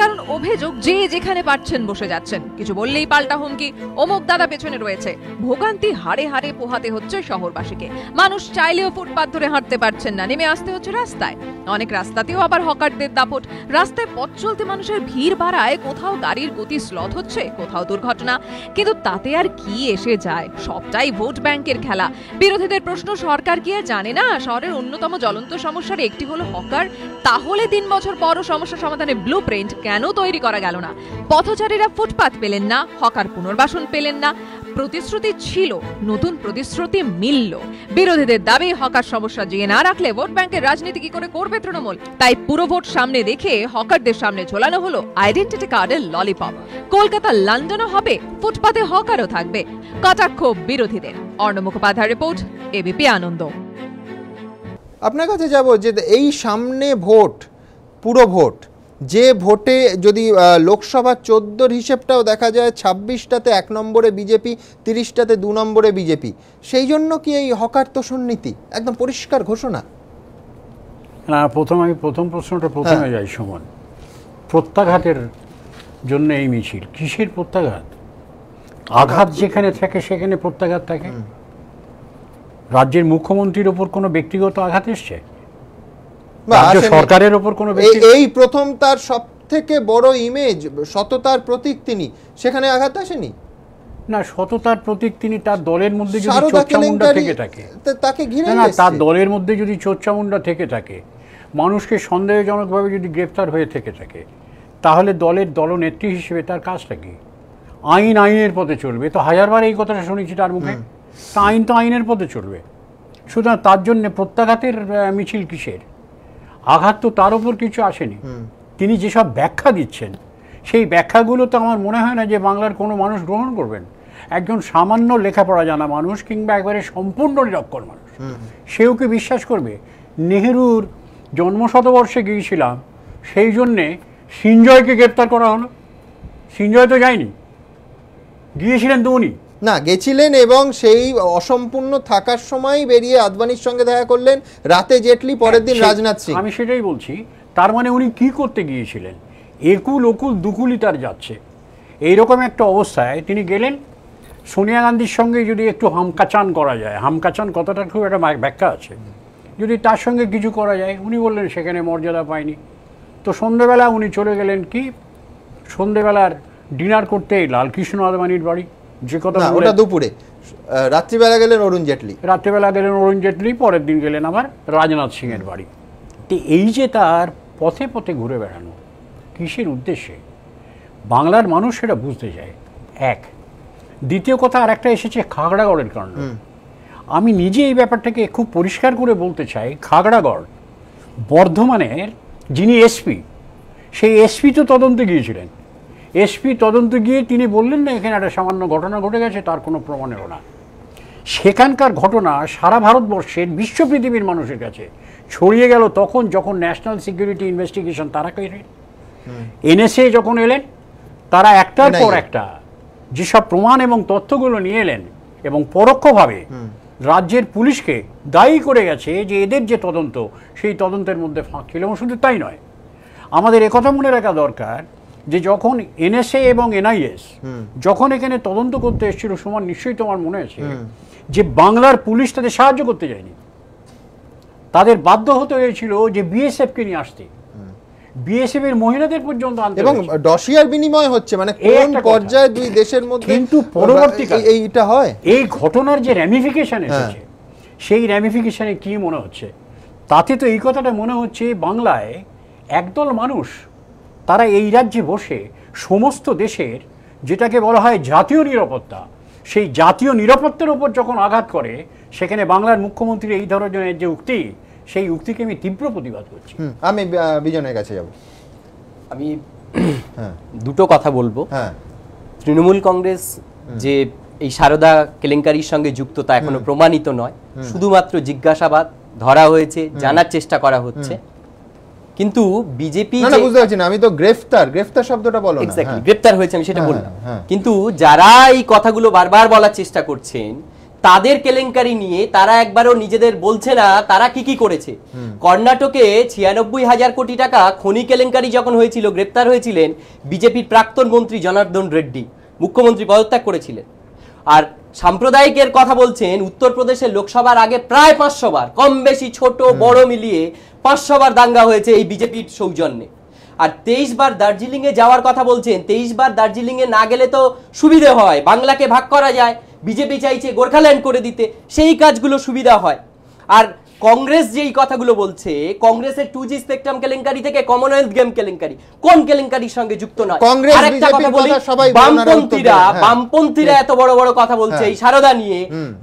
কারণ অভিযোগ যে যেখানে পাচ্ছেন বসে যাচ্ছেন, কিছু বললেই পাল্টা হুমকি, অমুক দাদা পেছনে রয়েছে। ভোগান্তি হাড়ে হাড়ে পোহাতে হচ্ছে শহরবাসীকে। মানুষ চাইলেও ফুটপাত ধরে হাঁটতে পারছেন না, নেমে আসতে হচ্ছে রাস্তায়। অনেক রাস্তাতেও আবার হকারদের দাপট। রাস্তায় পথ চলতে মানুষের ভিড় বাড়ায়, কোথাও গাড়ির গতি স্লথ হচ্ছে, কোথাও দুর্ঘটনা। কিন্তু তাতে আর কি এসে যায়? সবটাই ভোট ব্যাংকের খেলা। বিরোধীদের প্রশ্ন, সরকার কি আর জানে না শহরের অন্যতম জ্বলন্ত সমস্যার একটি হলো হকার? তাহলে 3 বছর বড় সমস্যা সমাধানের ব্লুপ্রিন্ট কেন তৈরি করা গেল না? পথচারীরা ফুটপাত পেলেন না, হকার পুনর্বাসন পেলেন না। প্রতিশ্রুতি ছিল, নতুন প্রতিশ্রুতি মিলল। বিরোধীদের দাবি হকার সমস্যা জিয়ে না রাখলে ভোট ব্যাংকের রাজনীতি কি করে করবে তৃণমূল? তাই পুরো ভোট সামনে রেখে হকারদের সামনে ঝোলানো হলো আইডেন্টিটি কার্ডের ললিপপ। কলকাতা লন্ডনও হবে, ফুটপাতে হকারও থাকবে। কটাক্ষ বিরোধীদের। অর্ণব মুখোপাধ্যায় রিপোর্ট, এবিপি আনন্দ। আপনার কাছে যাব যে এই সামনে ভোট, পুরো ভোট, যে ভোটে যদি লোকসভা 14 হিসেবটাও দেখা যায়, 26টাতে 1 নম্বরে বিজেপি, 30টাতে 2 নম্বরে বিজেপি, সেই জন্য কি এই হকার তোষণ নীতি? একদম পরিষ্কার ঘোষণা। না, আমি প্রথম প্রশ্নটা প্রথমে যাই সুমন। প্রত্যাঘাতের জন্য এই মিছিল, কিসের প্রত্যাঘাত? আঘাত যেখানে থাকে সেখানে প্রত্যাঘাত থাকে। রাজ্যের মুখ্যমন্ত্রীর ওপর কোনো ব্যক্তিগত আঘাত এসছে? সরকারের ওপর কোনো? এই প্রথম তার সব থেকে বড় ইমেজ, সততার প্রতীক তিনি, সেখানে আঘাত আসেনি? না, সততার প্রতীক তিনি, তার দলের মধ্যে যদি চোরচামুন্ডা থেকে থাকে, তাকে ঘিরে না, তার দলের মধ্যে যদি চোরচামুন্ডা থেকে থাকে, মানুষকে সন্দেহজনকভাবে যদি গ্রেফতার হয়ে থেকে থাকে, তাহলে দলের দলনেত্রী হিসেবে তার কাজটা কি? আইনের পথে চলবে। তো হাজারবার এই কথাটা শুনেছি তার মুখে। তা আইন তো আইনের পথে চলবে। সুতরাং তার জন্য প্রত্যাঘাতের মিছিল কিসের? আঘাত তো তার উপর কিছু আসেনি। তিনি যেসব ব্যাখ্যা দিচ্ছেন, সেই ব্যাখ্যাগুলো তো আমার মনে হয় না যে বাংলার কোনো মানুষ গ্রহণ করবেন। একজন সামান্য লেখাপড়া জানা মানুষ কিংবা একবারে সম্পূর্ণ নিরক্ষর মানুষ সেও কি বিশ্বাস করবে? নেহেরুর জন্মশতবর্ষে গিয়েছিলাম, সেই জন্যে সিঞ্জয়কে গ্রেপ্তার করা হলো। সিঞ্জয় তো যায়নি, গিয়েছিলেন তো উনি। না, গেছিলেন এবং সেই অসম্পূর্ণ থাকার সময় বেরিয়ে আদবানির সঙ্গে দেখা করলেন, রাতে জেটলি, পরের দিন রাজনাথ সিং। আমি সেটাই বলছি, তার মানে উনি কি করতে গিয়েছিলেন? একুল ওকুল দুকুলি তার যাচ্ছে। এইরকম একটা অবস্থায় তিনি গেলেন। সোনিয়া গান্ধীর সঙ্গে যদি একটু হামকাচান করা যায়, হামকাচান কথাটার খুব একটা ব্যাখ্যা আছে, যদি তার সঙ্গে কিছু করা যায়, উনি বললেন সেখানে মর্যাদা পায়নি। তো সন্ধেবেলা উনি চলে গেলেন কি, সন্ধেবেলার ডিনার করতে লালকৃষ্ণ আদবানির বাড়ি। যে কথা ওটা দুপুরে, রাত্রিবেলা গেলেন অরুণ জেটলি। রাত্রিবেলা গেলেন অরুণ জেটলি, পরের দিন গেলেন আবার রাজনাথ সিংয়ের বাড়ি। তো এই যে তার পথে পথে ঘুরে বেড়ানো, কিসের উদ্দেশ্যে বাংলার মানুষ সেটা বুঝতে চায়। এক, দ্বিতীয় কথা আর একটা এসেছে খাগড়াগড়ের কারণে। আমি নিজে এই ব্যাপারটাকে খুব পরিষ্কার করে বলতে চাই। খাগড়াগড় বর্ধমানের যিনি এসপি, সেই এসপি তো তদন্তে গিয়েছিলেন। এসপি তদন্তে গিয়ে তিনি বললেন না এখানে একটা সামান্য ঘটনা ঘটে গেছে, তার কোনো প্রমাণেরও না। সেখানকার ঘটনা সারা ভারতবর্ষের, বিশ্ব পৃথিবীর মানুষের কাছে ছড়িয়ে গেল তখন, যখন ন্যাশনাল সিকিউরিটি ইনভেস্টিগেশন তারা এলেন, এনএসএ যখন এলেন, তারা একটার পর একটা যেসব প্রমাণ এবং তথ্যগুলো নিয়ে এলেন এবং পরোক্ষভাবে রাজ্যের পুলিশকে দায়ী করে গেছে যে এদের যে তদন্ত, সেই তদন্তের মধ্যে ফাঁক ছিল। এবং শুধু তাই নয়, আমাদের একথা মনে রাখা দরকার যে যখন এনএসএ এবং এনআইএস যখন এখানে তদন্ত করতে এসেছিল, সুমন নিশ্চয়ই তোমার মনে আছে যে বাংলার পুলিশ তাদের সাহায্য করতে যায়নি, তাদের বাধ্য হতে হয়েছিল যে বিএসএফকে নিয়ে আসতে, বিএসএফ এর মহিলাদের পর্যন্ত আনতে, এবং ডসিয়ার বিনিময় হচ্ছে, মানে কোন পর্যায়ে দুই দেশের মধ্যে। কিন্তু পরবর্তীকালে এইটা হয়, এই ঘটনার যে র্যামিফিকেশন এসেছে, সেই র্যামিফিকেশনে কি মনে হচ্ছে? তাতে তো এই কথাটা মনে হচ্ছে বাংলায় একদল মানুষ তারা এই রাজ্যে বসে সমস্ত দেশের যেটাকে বলা হয় জাতীয় নিরাপত্তা, সেই জাতীয় নিরাপত্তার উপর যখন আঘাত করে, সেখানে বাংলার মুখ্যমন্ত্রীর এই ধরনের যে উক্তি, সেই উক্তিকে আমি তীব্র প্রতিবাদ করছি। আমি বিজনের কাছে যাব। আমি দুটো কথা বলবো। তৃণমূল কংগ্রেস যে এই সারদা কেলেঙ্কারির সঙ্গে যুক্ত তা এখনো প্রমাণিত নয়, শুধুমাত্র জিজ্ঞাসাবাদ ধরা হয়েছে, জানার চেষ্টা করা হচ্ছে। কিন্তু বিজেপি, বুঝতে পারছি না, আমি তো গ্রেফতার শব্দটা বলো না। এক্স্যাক্টলি, গ্রেফতার হয়েছে, আমি সেটা বললাম। কিন্তু যারা এই কথাগুলো বারবার বলার চেষ্টা করছেন, তাদের কেলেঙ্কারি নিয়ে তারা একবারও নিজেদের বলছে না তারা কি কি করেছে। কর্ণাটকে 96,000 কোটি টাকা খনি কেলেঙ্কারি যখন হয়েছিল, গ্রেপ্তার হয়েছিলেন বিজেপির প্রাক্তন মন্ত্রী জনার্দন রেড্ডি, মুখ্যমন্ত্রী পদত্যাগ করেছিলেন। আর সাম্প্রদায়িকের কথা বলছেন, উত্তরপ্রদেশের লোকসভার আগে প্রায় 500 বার, কম বেশি ছোট বড় মিলিয়ে 500 বার দাঙ্গা হয়েছে এই বিজেপির সৌজন্যে। আর 23 বার দার্জিলিং এ যাওয়ার কথা বলছেন। 23 বার দার্জিলিং এ না গেলে তো সুবিধে হয়, বাংলাকে ভাগ করা যায়, বিজেপি চাইছে গোর্খাল্যান্ড করে দিতে, সেই কাজগুলো সুবিধা হয়। আর কংগ্রেস যেই কথাগুলো বলছে, কংগ্রেসের 2G স্পেকট্রাম কেলেঙ্কারি থেকে কমনওয়েলথ গেম কেলেঙ্কারি কোন কেলেঙ্কারির সঙ্গে যুক্ত নয়। আরেকটা কথা বলি, বামপন্থীরা এত বড় বড় কথা বলছে এই সারদা নিয়ে,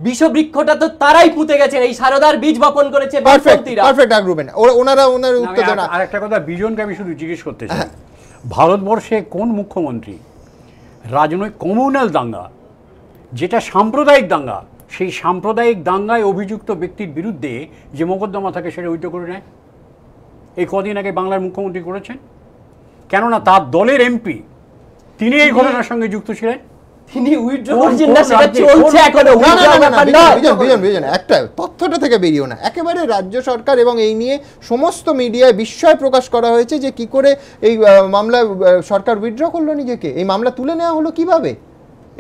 বিষবৃক্ষটা তো তারাই পুঁতে গেছেন, এই সারদার বীজ বপন করেছে বামপন্থীরা। পারফেক্ট আর্গুমেন্ট, ওনার উত্তর দেন। আরেকটা কথা বিজনকে আমি শুধু জিজ্ঞেস করতে চাই, ভারতবর্ষে কোন মুখ্যমন্ত্রী রাজনৈতিক কমিউনাল দাঙ্গা, যেটা সাম্প্রদায়িক দাঙ্গা, সেই সাম্প্রদায়িক দাঙ্গায় অভিযুক্ত ব্যক্তির বিরুদ্ধে যে মোকদ্দমা থাকে সেটা উইথড্র করে নেয়? এই কদিন আগে বাংলার মুখ্যমন্ত্রী করেছেন। কেননা তার দলের এমপি তিনি এই ঘটনার সঙ্গে যুক্ত ছিলেন, তিনি উইথড্র করছেন না, সেটা চলছে এখনো। বিজন একটা তথ্যটা থেকে বেরিয়েও না, একেবারে রাজ্য সরকার এবং এই নিয়ে সমস্ত মিডিয়ায় বিস্ময় প্রকাশ করা হয়েছে যে কি করে এই মামলা সরকার উইথড্র করলো নিজেকে, এই মামলা তুলে নেওয়া হলো কিভাবে।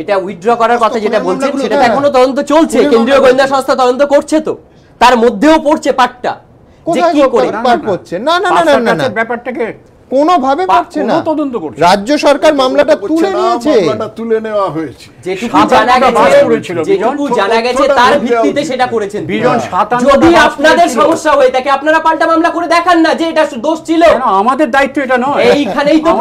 এটা উইথড্র করার কথা যেটা বলছেন, সেটা এখনো তদন্ত চলছে, কেন্দ্রীয় গোয়েন্দা সংস্থা তদন্ত করছে, তো তার মধ্যেও পড়ছে পাটটা যে কি করে পাট পড়ছে। না না না না না, ব্যাপারটাকে কোনোভাবে পাচ্ছে না, তদন্ত করছে রাজ্য সরকার, মামলাটা তুলে নিয়েছে, তুলে নেওয়া হয়েছে। যেটুকু জানা গেছে তার ভিত্তিতে সেটা করেছেন। যদি আপনাদের সমস্যা হয়ে থাকে আপনারা পাল্টা মামলা করে দেখান না যে এটা দোষ ছিল। আমাদের দায়িত্ব এটা নয়, এইখানেই তো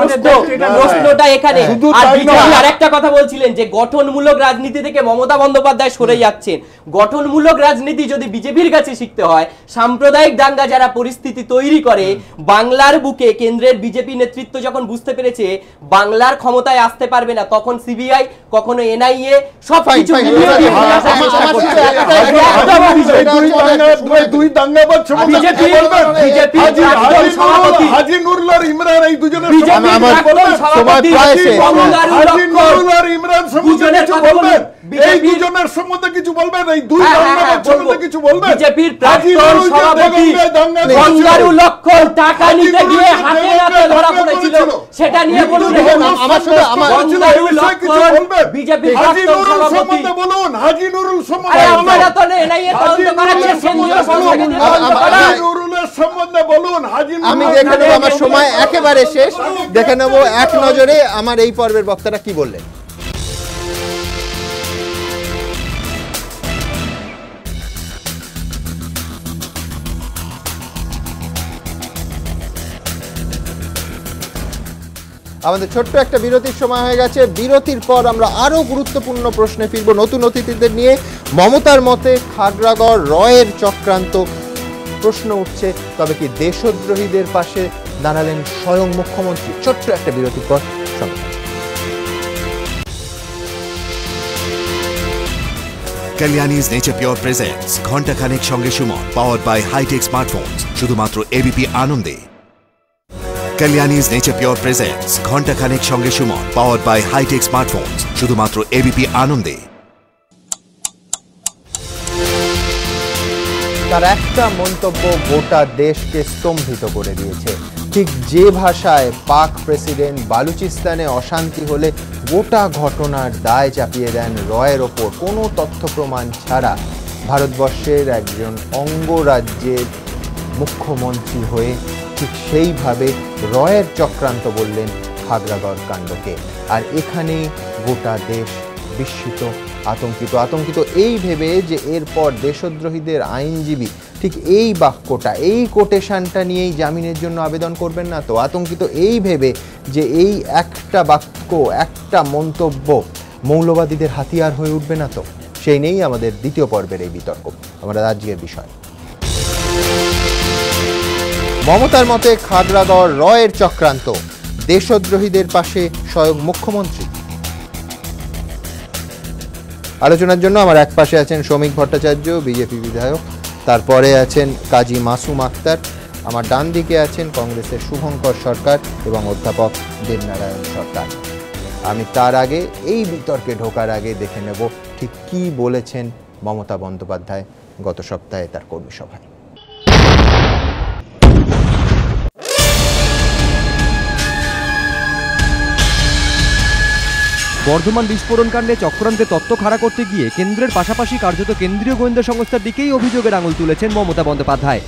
প্রশ্নটা এখানে। আর বিজেপি আরেকটা কথা বলছিলেন যে গঠনমূলক রাজনীতি থেকে মমতা বন্দ্যোপাধ্যায় সরে যাচ্ছেন। গঠনমূলক রাজনীতি যদি বিজেপির কাছে শিখতে হয়, সাম্প্রদায়িক দাঙ্গা যারা পরিস্থিতি তৈরি করে বাংলার বুকে, কেন্দ্রের বিজেপি নেতৃত্ব যখন বুঝতে পেরেছে বাংলার ক্ষমতায় আসতে পারবে না, তখন সিবিআই, কখনো এনআইএ সব কিছু দুই দাঙ্গাবাজ হাজি নুরুল আর ইমরান, এই দুজনের এই দুজনের সম্বন্ধে কিছু বলবেন, এই দুই দাঙ্গাবাজ সম্বন্ধে কিছু বলবেন। বিজেপির প্রাক্তন সভাপতি গঙ্গারু লক্ষণ টাকা নিতে গিয়ে হাতে নাতে ধরা পড়েছিল, সেটা নিয়ে বলুন। আমার সাথে গঙ্গারু লক্ষণ বিজেপির প্রাক্তন সভাপতি বলুন, হাজি নুরুল সম্বন্ধে আমরা তো এনআইএ তদন্ত করাচ্ছে, কেন্দ্রীয় সংস্থাকে তদন্ত করা। হাজি নুরুলের সম্বন্ধে বলুন। আমি দেখে নেব, আমার সময় একেবারে শেষ, দেখে নেব এক নজরে আমার এই পর্বের বক্তারা কি বললেন। আমাদের ছোট্ট একটা বিরতির সময় হয়ে গেছে। বিরতির পর আমরা আরো গুরুত্বপূর্ণ প্রশ্নে ফিরব নতুন অতিথিদের নিয়ে। মমতার মতে খাগড়াগড় রয়ের চক্রান্ত প্রশ্ন উঠছে, তবে কি দেশদ্রোহীদের পাশে দাঁড়ালেন স্বয়ং মুখ্যমন্ত্রী? ছোট্ট একটা বিরতির পর সঙ্গে। Kalyani's Nature Pure presents Ghanta Khanek Sange Suman, powered by High-Tech Smartphones, শুধুমাত্র এবিপি আনন্দে। Kalyani's Nature Pure presents Ghanta Khanek Sange Suman, powered by High-Tech Smartphones, শুধুমাত্র এবিপি আনন্দে। তার একটা মন্তব্য গোটা দেশকে স্তম্ভিত করে দিয়েছে। ঠিক যে ভাষায় পাক প্রেসিডেন্ট বালুচিস্তানে অশান্তি হলে গোটা ঘটনার দায় চাপিয়ে দেন রয়ের ওপর কোনো তথ্য প্রমাণ ছাড়া, ভারতবর্ষের একজন অঙ্গরাজ্যের মুখ্যমন্ত্রী হয়ে ঠিক সেইভাবে রয়ের চক্রান্ত বললেন খাগড়াগড় কাণ্ডকে। আর এখানেই গোটা দেশ বিস্মিত, আতঙ্কিত এই ভেবে যে এরপর দেশদ্রোহীদের আইনজীবী ঠিক এই বাক্যটা, এই কোটেশনটা নিয়েই জামিনের জন্য আবেদন করবেন না তো? আতঙ্কিত এই ভেবে যে এই একটা বাক্য, একটা মন্তব্য মৌলবাদীদের হাতিয়ার হয়ে উঠবে না তো? সেই নিয়েই আমাদের দ্বিতীয় পর্বের এই বিতর্ক, আমরা আজকের বিষয়। মমতার মতে খাগড়াগড় রয়ের চক্রান্ত, দেশদ্রোহীদের পাশে স্বয়ং মুখ্যমন্ত্রী। আলোচনার জন্য আমার এক পাশে আছেন শ্রমিক ভট্টাচার্য, বিজেপি বিধায়ক, তারপরে আছেন কাজী মাসুম আক্তার, আমার ডান দিকে আছেন কংগ্রেসের শুভঙ্কর সরকার এবং অধ্যাপক দেবনারায়ণ সরকার। আমি তার আগে এই বিতর্কে ঢোকার আগে দেখে নেব ঠিক কি বলেছেন মমতা বন্দ্যোপাধ্যায় গত সপ্তাহে তার কর্মী সভায়। বর্ধমান বিস্ফোরণ কাণ্ডে চক্রান্তে তত্ত্ব খাড়া করতে গিয়ে কেন্দ্রের পাশাপাশি কার্যত কেন্দ্রীয় গোয়েন্দা সংস্থার দিকেই অভিযোগের আঙুল তুলেছেন মমতা বন্দ্যোপাধ্যায়।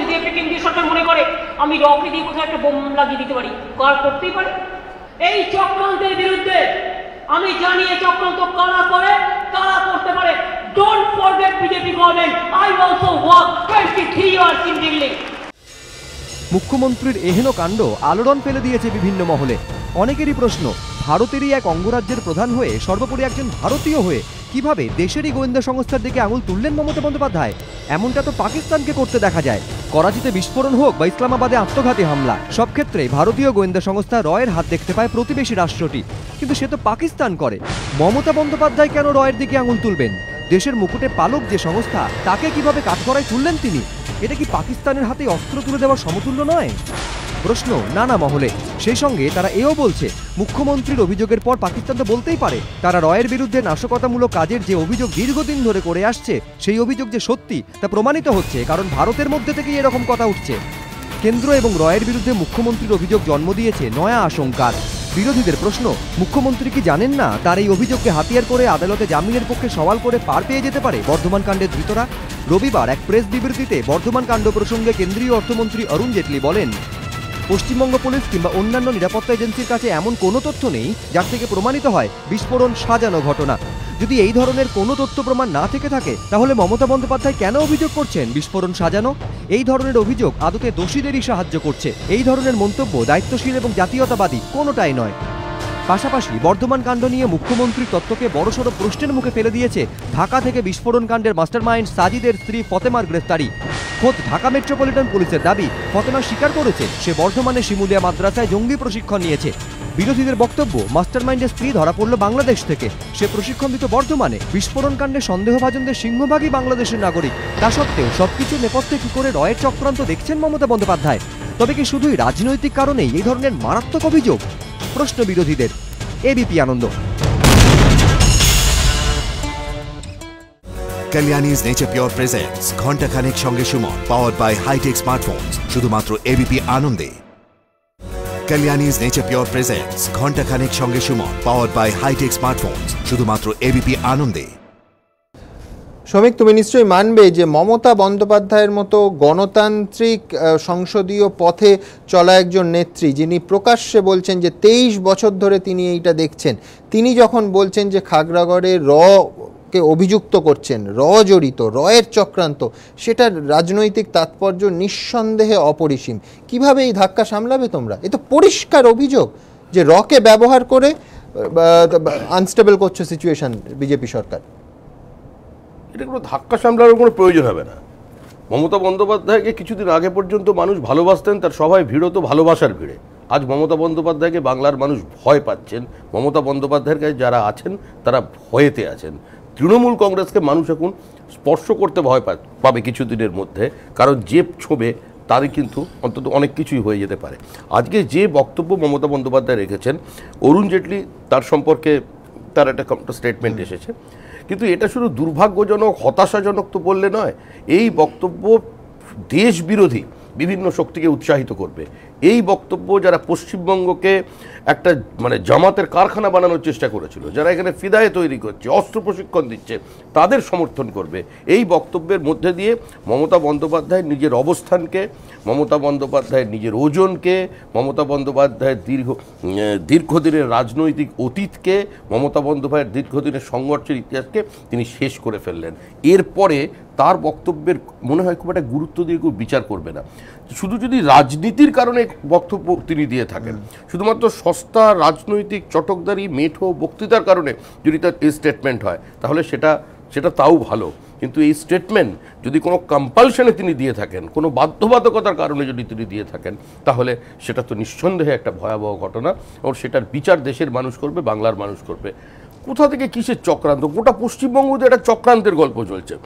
যদি একটা কেন্দ্রীয় সরকার মনে করে আমি রকে দিয়ে কোথাও একটা বোম লাগিয়ে দিতে পারি, কার করতেই পারে। এই চক্রান্তের বিরুদ্ধে আমি জানি এই চক্রান্ত কারা করে, কারা করতে পারে। Don't forget BJP government, I also work 23 years in Delhi. মুখ্যমন্ত্রীর এহেন কাণ্ড আলোড়ন ফেলে দিয়েছে বিভিন্ন মহলে। অনেকেরই প্রশ্ন, ভারতেরই এক অঙ্গরাজ্যের প্রধান হয়ে, সর্বোপরি একজন ভারতীয় হয়ে কিভাবে দেশেরই গোয়েন্দা সংস্থার দিকে আঙুল তুললেন মমতা বন্দ্যোপাধ্যায়? এমনটা তো পাকিস্তানকে করতে দেখা যায়। করাচিতে বিস্ফোরণ হোক বা ইসলামাবাদে আত্মঘাতী হামলা, সব ক্ষেত্রে ভারতীয় গোয়েন্দা সংস্থা রয়ের হাত দেখতে পায় প্রতিবেশী রাষ্ট্রটি, কিন্তু সে তো পাকিস্তান করে। মমতা বন্দ্যোপাধ্যায় কেন রয়ের দিকে আঙুল তুলবেন? দেশের মুকুটে পালক যে সংস্থা, তাকে কিভাবে কাঠগড়ায় তুললেন তিনি? এটা কি পাকিস্তানের হাতে অস্ত্র তুলে দেওয়ার সমতুল্য নয়? প্রশ্ন নানা মহলে। সেই সঙ্গে তারা এও বলছে, মুখ্যমন্ত্রীর অভিযোগের পর পাকিস্তান তো বলতেই পারে তারা রয়ের বিরুদ্ধে নাশকতামূলক কাজের যে অভিযোগ দীর্ঘদিন ধরে করে আসছে, সেই অভিযোগ যে সত্যি তা প্রমাণিত হচ্ছে, কারণ ভারতের মধ্যে থেকেই এরকম কথা উঠছে। কেন্দ্র এবং রয়ের বিরুদ্ধে মুখ্যমন্ত্রীর অভিযোগ জন্ম দিয়েছে নয়া আশঙ্কার। বিরোধীদের প্রশ্ন, মুখ্যমন্ত্রী কি জানেন না তার এই অভিযোগকে হাতিয়ার করে আদালতে জামিনের পক্ষে সওয়াল করে পার পেয়ে যেতে পারে বর্ধমান কাণ্ডের ধৃতরা? রবিবার এক প্রেস বিবৃতিতে বর্ধমান কাণ্ড প্রসঙ্গে কেন্দ্রীয় অর্থমন্ত্রী অরুণ জেটলি বলেন, পশ্চিমবঙ্গ পুলিশ কিংবা অন্যান্য নিরাপত্তা এজেন্সির কাছে এমন কোনো তথ্য নেই যার থেকে প্রমাণিত হয় বিস্ফোরণ সাজানো ঘটনা। যদি এই ধরনের কোনো তথ্য প্রমাণ না থেকে থাকে, তাহলে মমতা বন্দ্যোপাধ্যায় কেন অভিযোগ করছেন বিস্ফোরণ সাজানো? এই ধরনের অভিযোগ আদতে দোষীদেরই সাহায্য করছে। এই ধরনের মন্তব্য দায়িত্বশীল এবং জাতীয়তাবাদী কোনোটাই নয়। পাশাপাশি বর্ধমান কাণ্ড নিয়ে মুখ্যমন্ত্রীর তত্ত্বকে বড়সড় প্রশ্নের মুখে ফেলে দিয়েছে ঢাকা থেকে বিস্ফোরণ কাণ্ডের মাস্টারমাইন্ড সাজিদের স্ত্রী ফতেমার গ্রেফতারি। খোদ ঢাকা মেট্রোপলিটন পুলিশের দাবি, ফতেমা স্বীকার করেছে সে বর্ধমানে শিমুলিয়া মাদ্রাসায় জঙ্গি প্রশিক্ষণ নিয়েছে। বিরোধীদের বক্তব্য, মাস্টারমাইন্ডের স্ত্রী ধরা পড়ল বাংলাদেশ থেকে, সে প্রশিক্ষণ দিত বর্ধমানে। বিস্ফোরণ কাণ্ডে সন্দেহভাজনদের সিংহভাগই বাংলাদেশের নাগরিক। তা সত্ত্বেও সবকিছু নেপথ্যে কি করে রয়ের চক্রান্ত দেখছেন মমতা বন্দ্যোপাধ্যায়? তবে কি শুধুই রাজনৈতিক কারণেই এই ধরনের মারাত্মক অভিযোগ? প্রশ্ন বিরোধীদের। ABP Ananda. Kalyani's Nature Pure presents Ghanta Khanek Sange Suman, powered by High-Tech Smartphones, শুধুমাত্র এবিপি আনন্দে। Kalyani's Nature Pure presents Ghanta Khanek Sange Suman, powered by High-Tech Smartphones, শুধুমাত্র এবিপি আনন্দে। শ্রমিক, তুমি নিশ্চয়ই মানবে যে মমতা বন্দ্যোপাধ্যায়ের মতো গণতান্ত্রিক সংসদীয় পথে চলা একজন নেত্রী, যিনি প্রকাশ্যে বলছেন যে 23 বছর ধরে তিনি এইটা দেখছেন, তিনি যখন বলছেন যে খাগড়াগড়ে কে অভিযুক্ত করছেন, জড়িত, রয়ের চক্রান্ত, সেটার রাজনৈতিক তাৎপর্য নিঃসন্দেহে অপরিসীম। কিভাবে এই ধাক্কা সামলাবে তোমরা? এ তো পরিষ্কার অভিযোগ যে কে ব্যবহার করে আনস্টেবল করছে সিচুয়েশন বিজেপি সরকার। এটা কোনো ধাক্কা সামলানোর কোনো প্রয়োজন হবে না। মমতা বন্দ্যোপাধ্যায়কে কিছুদিন আগে পর্যন্ত মানুষ ভালোবাসতেন, তার সবাই ভিড় হতো ভালোবাসার ভিড়ে। আজ মমতা বন্দ্যোপাধ্যায়কে বাংলার মানুষ ভয় পাচ্ছেন। মমতা বন্দ্যোপাধ্যায়ের কাছে যারা আছেন তারা ভয়েতে আছেন। তৃণমূল কংগ্রেসকে মানুষ এখন স্পর্শ করতে ভয় পাবে কিছুদিনের মধ্যে, কারণ যে ছোবে তারই কিন্তু অন্তত অনেক কিছুই হয়ে যেতে পারে। আজকে যে বক্তব্য মমতা বন্দ্যোপাধ্যায় রেখেছেন, অরুণ জেটলি তার সম্পর্কে তার একটা স্টেটমেন্ট এসেছে, কিন্তু এটা শুধু দুর্ভাগ্যজনক, হতাশাজনক তো বললে নয়। এই বক্তব্য দেশ বিরোধী বিভিন্ন শক্তিকে উৎসাহিত করবে। এই বক্তব্য যারা পশ্চিমবঙ্গকে একটা জামাতের কারখানা বানানোর চেষ্টা করেছিল, যারা এখানে ফিদায়ে তৈরি করছে, অস্ত্র প্রশিক্ষণ দিচ্ছে, তাদের সমর্থন করবে। এই বক্তব্যের মধ্যে দিয়ে মমতা বন্দ্যোপাধ্যায় নিজের অবস্থানকে, মমতা বন্দ্যোপাধ্যায়ের নিজের ওজনকে, মমতা বন্দ্যোপাধ্যায়ের দীর্ঘদিনের রাজনৈতিক অতীতকে, মমতা বন্দ্যোপাধ্যায়ের দীর্ঘদিনের সংঘর্ষের ইতিহাসকে তিনি শেষ করে ফেললেন। এরপরে তার বক্তব্যের মনে হয় খুব একটা গুরুত্ব দিয়ে কেউ বিচার করবে না। শুধু যদি রাজনীতির কারণে বক্তব্য তিনি দিয়ে থাকেন, শুধুমাত্র সস্তা রাজনৈতিক চটকদারি মেঠো বক্তৃতার কারণে যদি তার এই স্টেটমেন্ট হয়, তাহলে সেটা তাও ভালো। কিন্তু এই স্টেটমেন্ট যদি কোনো কম্পালশনে তিনি দিয়ে থাকেন, কোনো বাধ্যবাধকতার কারণে যদি তিনি দিয়ে থাকেন, তাহলে সেটা তো নিঃসন্দেহে একটা ভয়াবহ ঘটনা, এবং সেটার বিচার দেশের মানুষ করবে, বাংলার মানুষ করবে। কোথা থেকে কিসের চক্রান্ত? গোটা পশ্চিমবঙ্গতে একটা চক্রান্তের গল্প চলছে।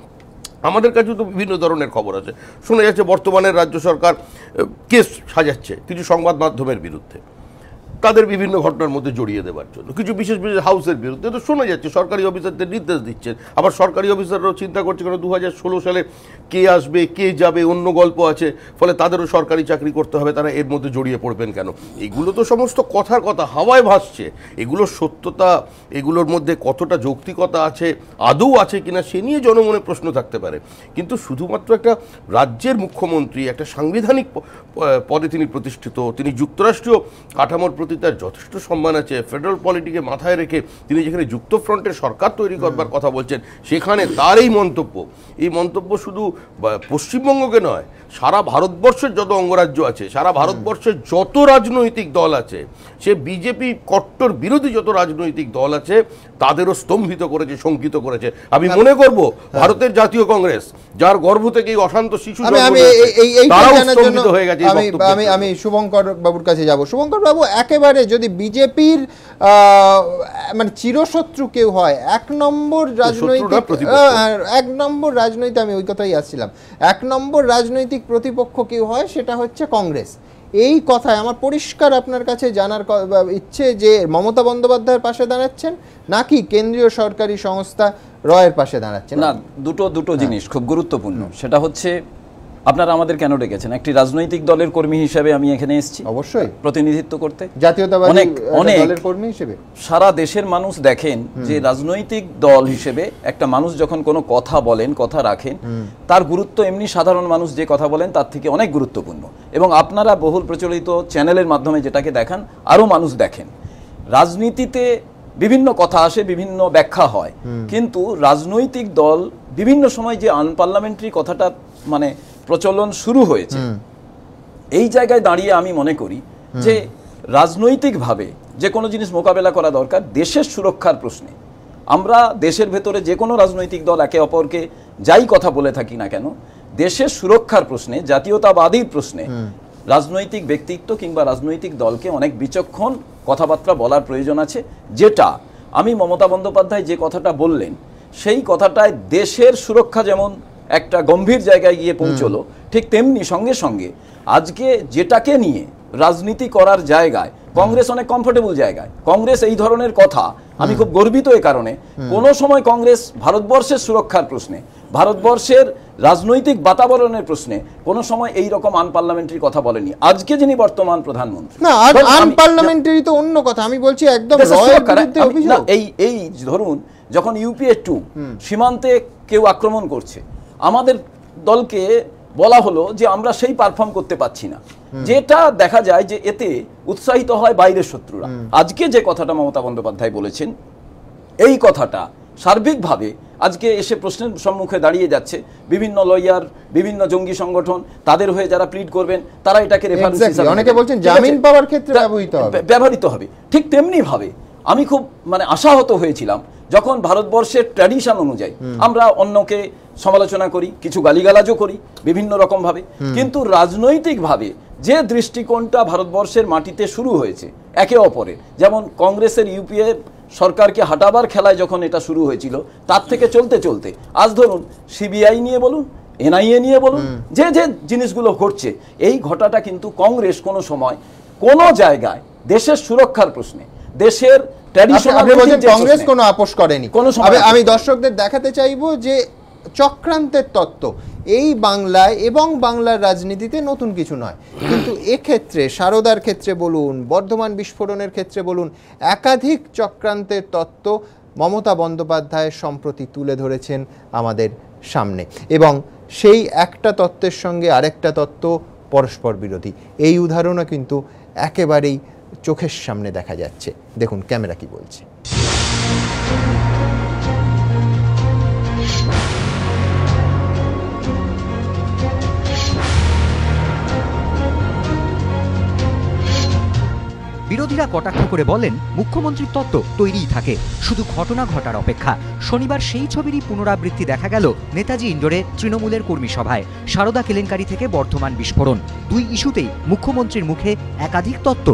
আমাদের কাছে তো বিভিন্ন ধরনের খবর আছে। শোনা যাচ্ছে বর্তমানের রাজ্য সরকার কেস সাজাচ্ছে কিছু সংবাদ মাধ্যমের বিরুদ্ধে, তাদের বিভিন্ন ঘটনার মধ্যে জড়িয়ে দেওয়ার জন্য, কিছু বিশেষ বিশেষ হাউসের বিরুদ্ধে। তো শোনা যাচ্ছে সরকারি অফিসারদের নির্দেশ দিচ্ছেন। আবার সরকারি অফিসাররাও চিন্তা করছে, কারণ 2016 সালে কে আসবে কে যাবে অন্য গল্প আছে, ফলে তাদেরও সরকারি চাকরি করতে হবে, তারা এর মধ্যে জড়িয়ে পড়বেন কেন? এগুলো তো সমস্ত কথার কথা, হাওয়ায় ভাসছে। এগুলোর সত্যতা, এগুলোর মধ্যে কতটা যৌক্তিকতা আছে, আদৌ আছে কিনা, সে নিয়ে জনমনে প্রশ্ন থাকতে পারে। কিন্তু শুধুমাত্র একটা রাজ্যের মুখ্যমন্ত্রী, একটা সাংবিধানিক পদে তিনি প্রতিষ্ঠিত, তিনি যুক্তরাষ্ট্রীয় কাঠামোর প্রতি তার যথেষ্ট সম্মান আছে। ফেডারেল পলিটিকে মাথায় রেখে তিনি যেখানে যুক্তফ্রন্টের সরকার তৈরি করবার কথা বলছেন, সেখানে তার এই মন্তব্য শুধু পশ্চিমবঙ্গকে নয়, সারা ভারতবর্ষের যত অঙ্গরাজ্য আছে, সারা ভারতবর্ষের যত রাজনৈতিক দল আছে, সে বিজেপি কট্টর বিরোধী যত রাজনৈতিক দল আছে, তাদেরও স্তম্ভিত করেছে, শঙ্কিত করেছে। আমি মনে করব ভারতের জাতীয় কংগ্রেস, যার গর্ভ থেকে এই অশান্ত শিশু স্তম্ভিত হয়ে গেছে। আমি শুভঙ্কর বাবুর কাছে যাব। শুভঙ্কর বাবু, একেবারে যদি বিজেপির চিরশত্রু কেউ হয়, এক নম্বর রাজনৈতিক আমি ওই কথাই আসছিলাম, 1 নম্বর রাজনৈতিক প্রতিপক্ষ কেউ হয়, সেটা হচ্ছে কংগ্রেস। এই কথায় আমার পরিষ্কার আপনার কাছে জানার ইচ্ছে যে মমতা বন্দ্যোপাধ্যায়ের পাশে দাঁড়াচ্ছেন নাকি কেন্দ্রীয় সরকারি সংস্থা রয়ের পাশে দাঁড়াচ্ছেন? না, দুটো জিনিস খুব গুরুত্বপূর্ণ। সেটা হচ্ছে, আপনারা আমাদের কেন ডেকেছেন? একটি রাজনৈতিক দলের কর্মী হিসেবে আমি এখানে এসেছি, অবশ্যই প্রতিনিধিত্ব করতে, জাতীয়তাবাদী দলের কর্মী হিসেবে। সারা দেশের মানুষ দেখেন যে রাজনৈতিক দল হিসেবে একটা মানুষ যখন কোনো কথা বলেন, কথা রাখেন, তার গুরুত্ব এমনি সাধারণ মানুষ যে কথা বলেন তার থেকে অনেক গুরুত্বপূর্ণ। এবং আপনারা বহুল প্রচলিত চ্যানেলের মাধ্যমে যেটাকে দেখান, আরও মানুষ দেখেন। রাজনীতিতে বিভিন্ন কথা আসে, বিভিন্ন ব্যাখ্যা হয়, কিন্তু রাজনৈতিক দল বিভিন্ন সময় যে আনপার্লামেন্টারি কথাটা প্রচলন শুরু হয়েছে, এই জায়গায় দাঁড়িয়ে আমি মনে করি যে রাজনৈতিকভাবে যে কোনো জিনিস মোকাবেলা করা দরকার দেশের সুরক্ষার প্রশ্নে। আমরা দেশের ভেতরে যে কোনো রাজনৈতিক দল একে অপরকে যাই কথা বলে থাকি না কেন, দেশের সুরক্ষার প্রশ্নে, জাতীয়তাবাদীর প্রশ্নে রাজনৈতিক ব্যক্তিত্ব কিংবা রাজনৈতিক দলকে অনেক বিচক্ষণ কথাবার্তা বলার প্রয়োজন আছে। যেটা আমি মমতা বন্দ্যোপাধ্যায় যে কথাটা বললেন, সেই কথাটায় দেশের সুরক্ষা যেমন একটা গম্ভীর জায়গায় গিয়ে পৌঁছলো, ঠিক তেমনি সঙ্গে সঙ্গে আজকে যেটাকে নিয়ে রাজনীতি করার জায়গায় কংগ্রেস অনেক কমফোর্টেবল জায়গায়। কংগ্রেস এই ধরনের কথা, আমি খুব গর্বিত এই কারণে, কোনো সময় কংগ্রেস ভারতবর্ষের সুরক্ষার প্রশ্নে, ভারতবর্ষের রাজনৈতিক বাতাবরণের প্রশ্নে কোনো সময় এই রকম আনপার্লামেন্টারি কথা বলেনি। আজকে যিনি বর্তমান প্রধানমন্ত্রী, না আনপার্লামেন্টারি তো অন্য কথা, আমি বলছি একদম এই ধরুন যখন UPA-2 সীমান্তে কেউ আক্রমণ করছে, আমাদের দলকে বলা হলো যে আমরা সেই পারফর্ম করতে পারছি না, যেটা দেখা যায় যে এতে উৎসাহিত হয় বাইরের শত্রুরা। আজকে যে কথাটা মমতা বন্দ্যোপাধ্যায় বলেছেন, এই কথাটা সার্বিকভাবে আজকে এসে প্রশ্নের সম্মুখে দাঁড়িয়ে যাচ্ছে। বিভিন্ন লয়ার, বিভিন্ন জঙ্গি সংগঠন, তাদের হয়ে যারা প্লিড করবেন তারা এটাকে রেফারেন্স হিসেবে অনেকে বলছেন জামিন পাওয়ার ক্ষেত্রে ব্যবহৃত হবে। ঠিক তেমনি ভাবে আমি খুব আশাহত হয়েছিলাম যখন ভারতবর্ষের ট্র্যাডিশন অনুযায়ী আমরা অন্যকে সমালোচনা করি, কিছু গালিগালাজও করি বিভিন্ন রকম ভাবে, কিন্তু রাজনৈতিকভাবে যে দৃষ্টিকোণটা ভারতবর্ষের মাটিতে শুরু হয়েছে একে অপরের, যেমন কংগ্রেসের UPA সরকারকে হাঁটাবার খেলায় যখন এটা শুরু হয়েছিল, তার থেকে চলতে চলতে আজ ধরুন CBI নিয়ে বলুন, NIA নিয়ে বলুন, যে যে জিনিসগুলো ঘটছে, এই ঘটাটা কিন্তু কংগ্রেস কোনো সময় কোনো জায়গায় দেশের সুরক্ষার প্রশ্নে, দেশের কংগ্রেস কোনো আপোষ করেনি। আমি দর্শকদের দেখাতে চাইবো যে চক্রান্তের তত্ত্ব এই বাংলায় এবং বাংলার রাজনীতিতে নতুন কিছু নয়, কিন্তু এক্ষেত্রে সারদার ক্ষেত্রে বলুন, বর্ধমান বিস্ফোরণের ক্ষেত্রে বলুন, একাধিক চক্রান্তের তত্ত্ব মমতা বন্দ্যোপাধ্যায় সম্প্রতি তুলে ধরেছেন আমাদের সামনে, এবং সেই একটা তত্ত্বের সঙ্গে আরেকটা তত্ত্ব পরস্পর বিরোধী। এই উদাহরণও কিন্তু একেবারেই চোখের সামনে দেখা যাচ্ছে। দেখুন ক্যামেরা কি বলছে। বিরোধীরা কটাক্ষ করে বলেন মুখ্যমন্ত্রীর তত্ত্ব তৈরিই থাকে, শুধু ঘটনা ঘটার অপেক্ষা। শনিবার সেই ছবিরই পুনরাবৃত্তি দেখা গেল নেতাজি ইন্ডোরে তৃণমূলের কর্মী সভায়। সারদা কেলেঙ্কারি থেকে বর্ধমান বিস্ফোরণ, দুই ইস্যুতেই মুখ্যমন্ত্রীর মুখে একাধিক তত্ত্ব।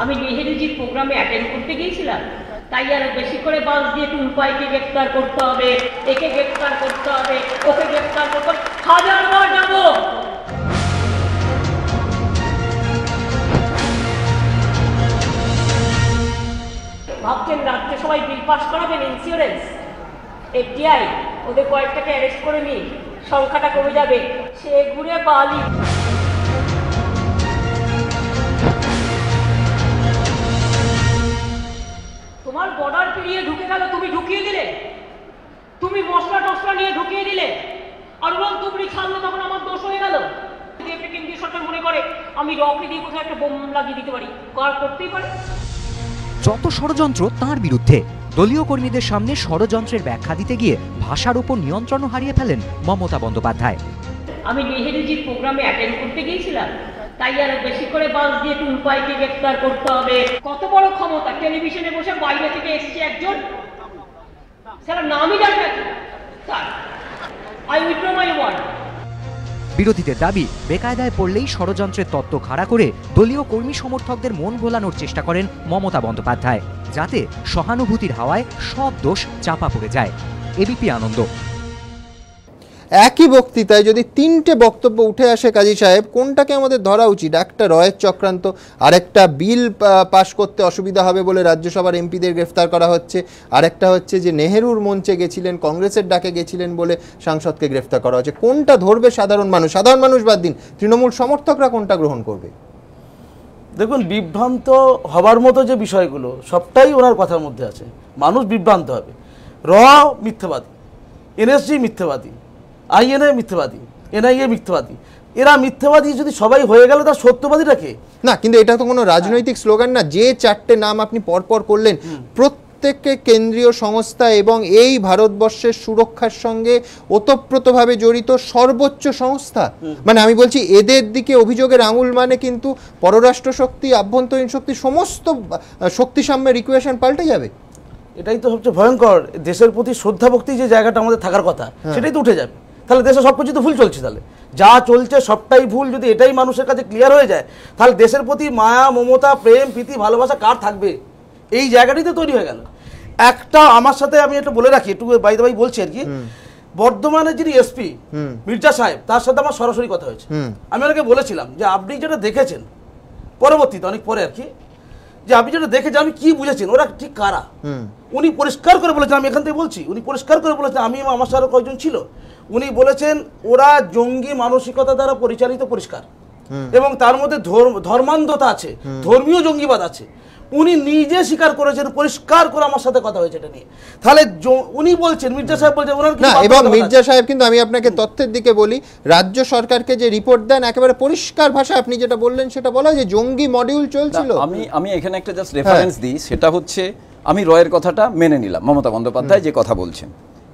আমি নেহেরুজির প্রোগ্রামে অ্যাটেন্ড করতে গিয়েছিলাম, তাই আরো বেশি করে বাস দিয়ে টুলপাইকে গ্রেফতার করতে হবে, একে গ্রেফতার করতে হবে, ওকে গ্রেফতার করতে হবে, হাজারবার যাব। ভাবছেন রাজ্য সবাই বিল পাস করাবেন, ইন্স্যুরেন্স, FDI, ওদের কয়েকটাকে অ্যারেস্ট করে নিই, সংখ্যাটা কমে যাবে। সে ঘুরে বালি। তোমার বর্ডার পেরিয়ে ঢুকে গেল, তুমি ঢুকিয়ে দিলে, তুমি মশলা টসলা নিয়ে ঢুকিয়ে দিলে, আর বল তুমি ছাড়লো, তখন আমার দোষ হয়ে গেল। কেন্দ্রীয় সরকার মনে করে আমি রকে দিয়ে কোথাও একটা বোম লাগিয়ে দিতে পারি, কার করতেই পারে। যত ষড়যন্ত্র তাঁর বিরুদ্ধে। দলীয় কর্মীদের সামনে ষড়যন্ত্রের ব্যাখ্যা দিতে গিয়ে ভাষার উপর নিয়ন্ত্রণও হারিয়ে ফেলেন মমতা বন্দ্যোপাধ্যায়। আমি নেহেরুজির প্রোগ্রামে অ্যাটেন্ড করতে গিয়েছিলাম, তাই আরো বেশি করে বাস দিয়ে টুলপাইকে গ্রেফতার করতে হবে। কত বড় ক্ষমতা, টেলিভিশনে বসে বাইরে থেকে এসছে একজন, সেটা নামই জানে না। I withdraw my word. বিরোধীদের দাবি বেকায়দায় পড়লেই ষড়যন্ত্রের তত্ত্ব খাড়া করে দলীয় কর্মী সমর্থকদের মন ভোলানোর চেষ্টা করেন মমতা বন্দ্যোপাধ্যায়, যাতে সহানুভূতির হাওয়ায় সব দোষ চাপা পড়ে যায়। এবিপি আনন্দ। একই বক্তৃতায় যদি তিনটে বক্তব্য উঠে আসে কাজী সাহেব, কোনটাকে আমাদের ধরা উচিত? একটা রয়ের চক্রান্ত, আরেকটা বিল পাশ করতে অসুবিধা হবে বলে রাজ্যসভার এমপিদের গ্রেফতার করা হচ্ছে, আরেকটা হচ্ছে যে নেহেরুর মঞ্চে গেছিলেন, কংগ্রেসের ডাকে গেছিলেন বলে সাংসদকে গ্রেফতার করা হচ্ছে। কোনটা ধরবে সাধারণ মানুষ? সাধারণ মানুষ বাদ দিন, তৃণমূল সমর্থকরা কোনটা গ্রহণ করবে? দেখুন, বিভ্রান্ত হবার মতো যে বিষয়গুলো সবটাই ওনার কথার মধ্যে আছে। মানুষ বিভ্রান্ত হবে। র মিথ্যাবাদী, NSG মিথ্যাবাদী, INA মিথ্যাবাদী, NIA মিথ্যাবাদী। এরা মিথ্যাবাদী যদি সবাই হয়ে গেল, তার সত্যবাদীটা কে? না, কিন্তু এটা তো কোনো রাজনৈতিক স্লোগান না। যে চারটে নাম আপনি পরপর করলেন, প্রত্যেককে কেন্দ্রীয় সংস্থা এবং এই ভারতবর্ষের সুরক্ষার সঙ্গে ওতপ্রোতভাবে জড়িত সর্বোচ্চ সংস্থা। মানে আমি বলছি এদের দিকে অভিযোগের আঙুল মানে কিন্তু পররাষ্ট্র শক্তি, আভ্যন্তরীণ শক্তি, সমস্ত শক্তি সাম্যের ইকুয়েশন পাল্টে যাবে। এটাই তো সবচেয়ে ভয়ঙ্কর, দেশের প্রতি শ্রদ্ধা ভক্তি যে জায়গাটা আমাদের থাকার কথা সেটাই তো উঠে যাবে। তাহলে দেশে সবকিছু তো ভুল চলছে, তাহলে যা চলছে সবটাই ভুল। যদি এটাই মানুষের কাছে ক্লিয়ার হয়ে যায় তাহলে দেশের প্রতি মায়া, মমতা, প্রেম, প্রীতি, ভালোবাসা কার থাকবে? এই জায়গাটাই তো তৈরি হয়ে গেল। একটা আমার সাথে আমি একটু বলে রাখি, একটু বাইদে ভাই বলছি আর কি, বর্ধমানের যিনি এসপি মির্জা সাহেব, তার সাথে আমার সরাসরি কথা হয়েছে। আমি ওনাকে বলেছিলাম যে আপনি যেটা দেখেছেন, পরবর্তীতে অনেক পরে আর কি, যে আপনি যেটা দেখেছেন আমি কি বুঝেছেন, ওরা ঠিক কারা, উনি পরিষ্কার করে বলেছেন। আমি এখান থেকে বলছি, উনি পরিষ্কার করে বলেছেন, আমি আমার সাথে কয়েকজন ছিল, উনি বলেছেন ওরা জঙ্গি মানসিকতা দ্বারা পরিচালিত, পরিষ্কার, এবং তার মধ্যে ধর্মান্ধতা আছে, ধর্মীয় জঙ্গিবাদ আছে। উনি নিজে স্বীকার করেছেন, পরিষ্কার করে আমার সাথে কথা হয়েছে এটা নিয়ে। তাহলে উনি বলছেন, মির্জা সাহেব বলছেন ওনার না, এবং মির্জা সাহেব কিন্তু আমি আপনাকে তথ্যের দিকে বলি, রাজ্য সরকারকে যে রিপোর্ট দেন একেবারে পরিষ্কার ভাষায় আপনি যেটা বললেন সেটা বলা যে জঙ্গি মডিউল চলছিল। আমি এখানে একটা জাস্ট রেফারেন্স দিই, সেটা হচ্ছে আমি রয়ের কথাটা মেনে নিলাম, মমতা বন্দ্যোপাধ্যায় যে কথা বলছেন।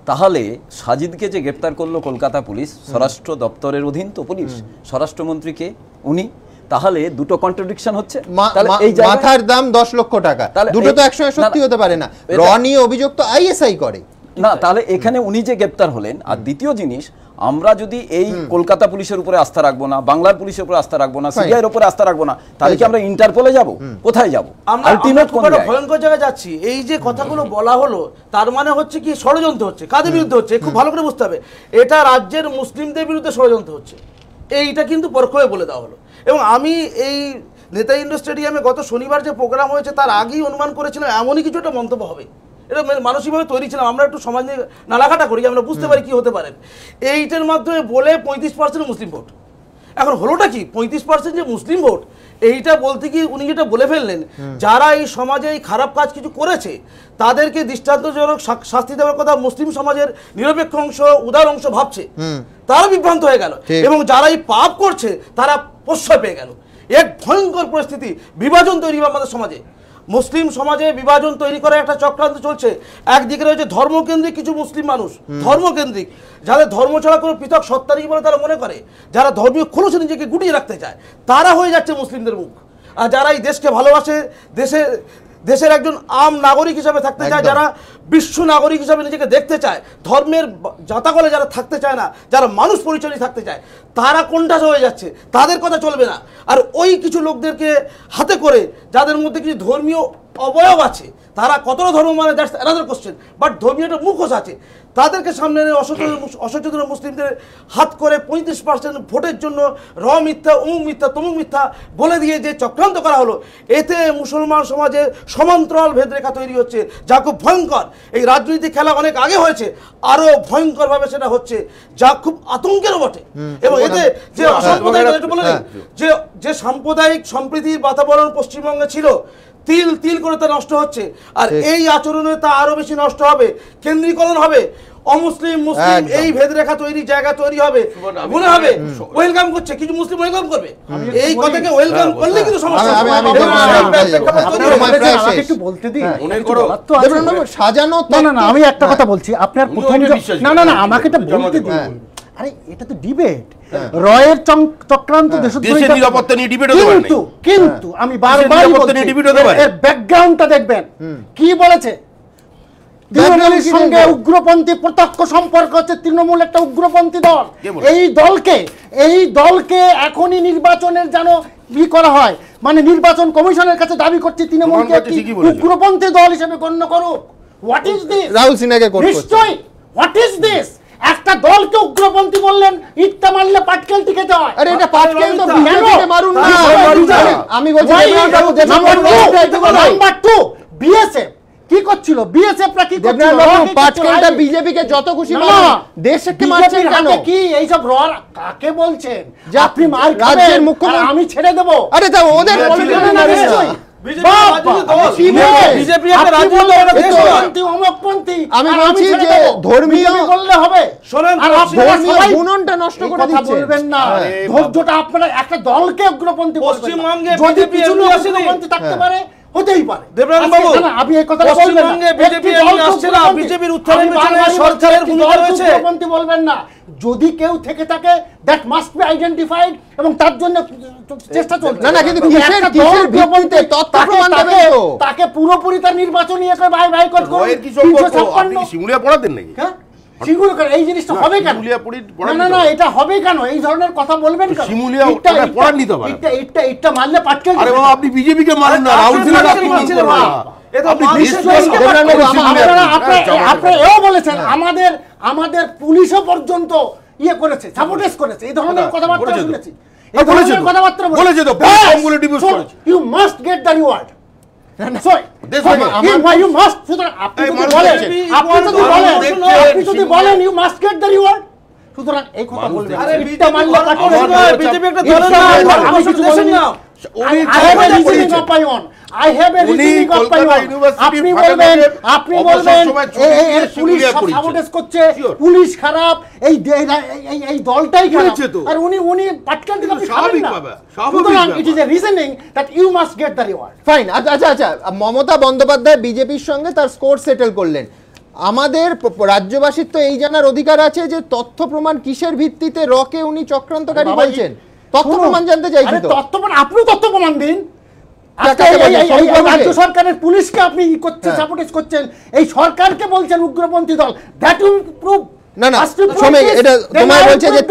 তাহলে সাজিদকে যে গ্রেপ্তার করলো কলকাতা পুলিশ, স্বরাষ্ট্র দপ্তরের অধীন তো পুলিশ, স্বরাষ্ট্রমন্ত্রীকে উনি, তাহলে দুটো কন্ট্রাডিকশন হচ্ছে। মাথার দাম 10 লক্ষ টাকা, দুটো তো একসঙ্গে সত্যি হতে পারে না। র নিয়ে অভিযোগ তো আইএসআই করে না, তাহলে এখানে উনি যে গ্রেপ্তার হলেন। আর দ্বিতীয় জিনিস, আমরা যদি এই কলকাতা পুলিশের উপরে আস্থা রাখবো না, বাংলার পুলিশের উপরে আস্থা রাখবো না, সিবিআইয়ের উপরে আস্থা রাখবো না, তাহলে কি আমরা ইন্টারপোলে যাব? কোথায় যাব? আলটিমেট কোন জায়গায়? ভয়ঙ্কর জায়গায় যাচ্ছি। এই যে কথাগুলো বলা হলো তার মানে হচ্ছে কি ষড়যন্ত্র হচ্ছে। কাদের বিরুদ্ধে হচ্ছে খুব ভালো করে বুঝতে হবে। এটা রাজ্যের মুসলিমদের বিরুদ্ধে ষড়যন্ত্র হচ্ছে, এইটা কিন্তু পরোক্ষ হয়ে বলে দেওয়া হলো। এবং আমি এই নেতাজি ইন্ডোর স্টেডিয়ামে গত শনিবার যে প্রোগ্রাম হয়েছে তার আগেই অনুমান করেছিলাম এমনই কিছু একটা মন্তব্য হবে। এটা মানসিকভাবে তৈরি ছিলাম, আমরা একটু সমাজ নিয়ে নালাঘাটা করি, আমরা বুঝতে পারি কি হতে পারে। এইটার মাধ্যমে বলে 35% মুসলিম ভোট। এখন হলোটা কি 35% যে মুসলিম ভোট, এইটা বলতে কি উনি যেটা বলে ফেললেন, যারা এই সমাজে এই খারাপ কাজ কিছু করেছে তাদেরকে দৃষ্টান্তজনক শাস্তি দেওয়ার কথা মুসলিম সমাজের নিরপেক্ষ অংশ, উদার অংশ ভাবছে, তারা বিভ্রান্ত হয়ে গেল। এবং যারা এই পাপ করছে তারা প্রশ্রয় পেয়ে গেল। এক ভয়ঙ্কর পরিস্থিতি, বিভাজন তৈরি হবে আমাদের সমাজে। মুসলিম সমাজে বিভাজন তৈরি করার একটা চক্রান্ত চলছে। একদিকে রয়েছে ধর্মকেন্দ্রিক কিছু মুসলিম মানুষ, ধর্মকেন্দ্রিক, যাদের ধর্ম ছাড়া কোনো পৃথক সত্তা নেই বলে তারা মনে করে, যারা ধর্মীয় খোলসে নিজেকে গুটিয়ে রাখতে চায়, তারা হয়ে যাচ্ছে মুসলিমদের মুখ। আর যারা এই দেশকে ভালোবাসে, দেশের একজন আম নাগরিক হিসাবে থাকতে চায়, যারা বিশ্ব নাগরিক হিসাবে নিজেকে দেখতে চায়, ধর্মের জাতাকলে যারা থাকতে চায় না, যারা মানুষ পরিচয় থাকতে চায়, তারা কোনটা হয়ে যাচ্ছে, তাদের কথা চলবে না। আর ওই কিছু লোকদেরকে হাতে করে যাদের মধ্যে কিছু ধর্মীয় অবয়ব আছে, তারা কতটা ধর্ম মানে দ্যাটস অ্যানাদার কোশ্চেন, বাট ধর্মীয় একটা মুখোশ আছে, তাদেরকে সামনে এনে অসচেতন মুসলিমদের হাত করে 35% ভোটের জন্য র মিথ্যা, অমুক মিথ্যা, তমুক মিথ্যা বলে দিয়ে যে চক্রান্ত করা হলো, এতে মুসলমান সমাজে সমান্তরাল ভেদরেখা তৈরি হচ্ছে, যা খুব ভয়ঙ্কর। এই রাজনৈতিক খেলা অনেক আগে হয়েছে, আরো ভয়ঙ্করভাবে সেটা হচ্ছে, যা খুব আতঙ্কেরও বটে। এবং এতে যে যে সাম্প্রদায়িক সম্প্রীতির বাতাবরণ পশ্চিমবঙ্গে ছিল, তিল তিল করে তা নষ্ট হচ্ছে। আর এই আচরণে তা আরো বেশি নষ্ট হবে, কেন্দ্রীকরণ হবে, অমুসলিম মুসলিম এই ভেদরেখা তৈরি জায়গা তৈরি হবে, মনে হবে ওয়েলকাম করছে, কিছু মুসলিম ওয়েলকাম করবে, এই কথাকে ওয়েলকাম করলে কিন্তু সমস্যা। একটু বলতে দিন, সাজানো না, আমি একটা কথা বলছি, আপনার প্রথম না আমাকে এটা বলতে দিন। আরে এটা তো ডিবেট, রয়ের চক্রান্ত দেশের নিরাপত্তা নিয়ে ডিবেট হতে পারে, কিন্তু আমি বারবার এর ব্যাকগ্রাউন্ডটা দেখবেন কি বলেছে। তৃণমূলের সঙ্গে উগ্রপন্থী প্রত্যক্ষ সম্পর্ক হচ্ছে, তৃণমূল একটা উগ্রপন্থী দল। এই দলকে এখনই নির্বাচনের যেন করা হয়, মানে নির্বাচন কমিশনের কাছে দাবি করছে তৃণমূলকে একটি উগ্রপন্থী দল হিসেবে গণ্য করুক। What is this? রাহুল সিনহাকে নিশ্চয়ই হোয়াট ইজ দিস? একটা দলকে উগ্রপন্থী বললেন, ইটটা মারলে পাটকেল টিকে যায়। আরে এটা পাটকেল তো বিজেপিকে মারুন না, আমি বলছি নাম্বার 2 বিএসএফ কি করছিল, বিএসএফ রা কি করছিল, পাটকেলটা বিজেপিকে যত খুশি মারুন, দেশকে মারছেন কেন? কি এই সব কাকে বলছেন যে আপনি মার রাজ্যের মুখ্যমন্ত্রী আমি ছেড়ে দেব? আরে তা ওদের নিশ্চয়ই আমি বলছি যে ধর্মীয় বললে হবে, গুণনটা নষ্ট করে বলবেন না, ধৈর্যটা আপনারা একটা দলকে উগ্রপন্থী পশ্চিমবঙ্গে যদি কিছু উগ্রপন্থী থাকতে পারে হতেই পারে। দেবরাম বাবু, আপনি এই কথাটা বলবেন না, বিজেপি আসছে না, বিজেপির উত্থানে পেছনে সরকারের ভূমিকা রয়েছে। উগ্রপন্থী বলবেন না, যদি কেউ থেকে থাকে দ্যাট মাস্ট বি আইডেন্টিফাইড এবং তার জন্য চেষ্টা চলছে। না কিন্তু কিসের ভিত্তিতে তথ্য প্রমাণ দেবে তো? তাকে পুরোপুরি তার নির্বাচনী একে বাইকট করে কি সম্পর্ক? আপনি কি শিমুলিয়া পড়াতেন নাকি? হ্যাঁ, শিমুলিয়া এই জিনিসটা হবে কেন? না এটা হবে কেন? এই ধরনের কথা বলবেন কেন? শিমুলিয়া পড়ান নিতে পারে। এটা মারলে পাটকে আরে বাবা, আপনি বিজেপিকে মারেন না, রাহুল সিনহাকে আক্রমণ করেন না। আপনি এও বলেছেন আমাদের পুলিশও পর্যন্ত ইয়ে করেছে, সাপোর্টেজ করেছে, এই ধরনের কথাবার্তা শুনেছি। এই ধরনের কথাবার্তা বলেছে তো, you must get the reward. আপনি যদি বলেন you must get the reward, সুতরাং এই কথা বলবেন। বিজেপি একটা দলের নাম, আমি কিছু বলিনি। পুলিশ খারাপ, এই দলটাই খারাপ, আর উনি পাটকেল থেকে খাবেন না। সুতরাং it is a reasoning that you must get the reward. Fine. আচ্ছা, মমতা বন্দ্যোপাধ্যায় বিজেপির সঙ্গে তার স্কোর সেটেল করলেন। আমাদের রাজ্যবাসীর তো এই জানার অধিকার আছে যে তথ্য প্রমাণ কিসের ভিত্তিতে রকে উনি চক্রান্তকারী বলছেন। তথ্য প্রমাণ জানতে চাইছি তো। তথ্য প্রমাণ, আপনি তথ্য প্রমাণ দিন। রাজ্য সরকারের পুলিশকে আপনি সাপোর্ট করছেন, এই সরকারকে বলছেন উগ্রপন্থী দল। That will prove. না সময় এটা তোমায় বলছে যে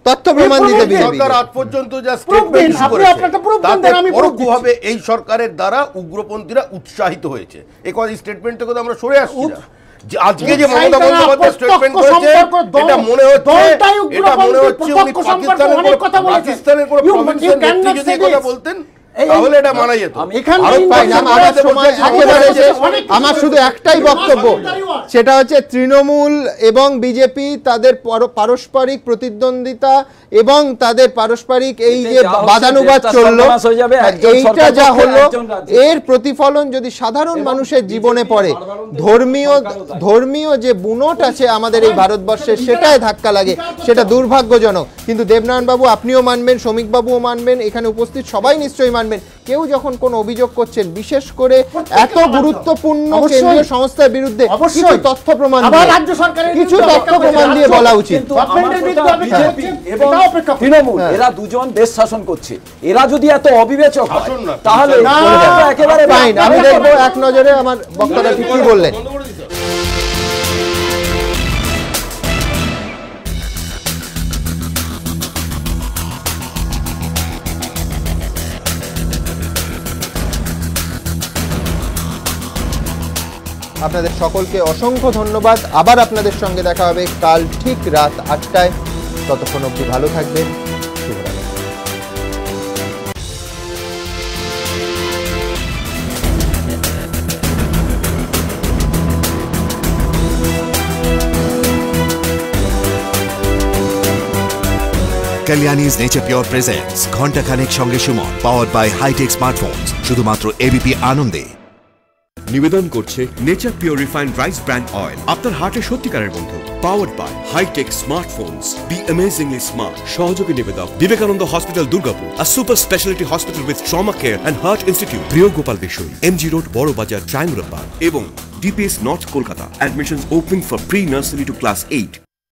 তথ্য প্রমাণ দিতে সরকার আজ পর্যন্ত যা স্টেটমেন্ট করেছে তাতে পরোক্ষভাবে এই সরকারের দ্বারা উগ্রপন্থীরা উৎসাহিত হয়েছে। এই কথা স্টেটমেন্ট থেকে আমরা সরে আসছি না। আজকে যে মমতা বন্দ্যোপাধ্যায় স্টেটমেন্ট করেছে, এটা মনে হচ্ছে উনি পাকিস্তানের কোনো প্রভিন্সের নেত্রী যদি এই কথা বলতেন তাহলে এটা মানা যেত। আমার শুধু একটাই বক্তব্য, সেটা হচ্ছে তৃণমূল এবং বিজেপি তাদের পারস্পরিক প্রতিদ্বন্দ্বিতা এবং তাদের পারস্পরিক এই যে বাদানুবাদ চললো, এইটা যা হলো এর প্রতিফলন যদি সাধারণ মানুষের জীবনে পড়ে, ধর্মীয় যে বুনট আছে আমাদের এই ভারতবর্ষের, সেটাই ধাক্কা লাগে, সেটা দুর্ভাগ্যজনক। কিন্তু দেবনারায়ণ বাবু আপনিও মানবেন, শ্রমিক বাবুও মানবেন, এখানে উপস্থিত সবাই নিশ্চয়ই মানবেন, কেউ যখন কোন অভিযোগ করছেন, বিশেষ করে এত গুরুত্বপূর্ণ কেন্দ্রীয় সংস্থার বিরুদ্ধে, কিছু তথ্য প্রমাণ দিয়ে বলা উচিত। তৃণমূল এরা দুজন দেশ শাসন করছে, এরা যদি এত অবিবেচক হয় তাহলে একেবারে আমি দেখবো এক নজরে আমার বক্তারা ঠিক কি বললেন। আপনাদের সকলকে অসংখ্য ধন্যবাদ। আবার আপনাদের সঙ্গে দেখা হবে কাল ঠিক রাত ৮টায়। ততক্ষণ অবধি ভালো থাকবেন। শুভরাত্রি। Kalyani's Nature Pure presents Ghonta Khanek Shonge Shumon, powered by High-Tech Smartphones, শুধুমাত্র এবিপি আনন্দে। নিবেদন করছে Nature Pure refined rice bran oil, আপনার হার্টের সত্যিকারের বন্ধু। Powered by hi-tech smartphones, be amazingly smart. সহযোগী নিবেদক Vivekananda hospital Durgapur, a super specialty hospital with trauma care and heart institute, প্রিয় গোপাল বিশ্বই, এমজি রোড, বড় বাজার, চাইমুরাপাড়া এবং DPS north Kolkata. Admissions opening for pre-nursery to class 8.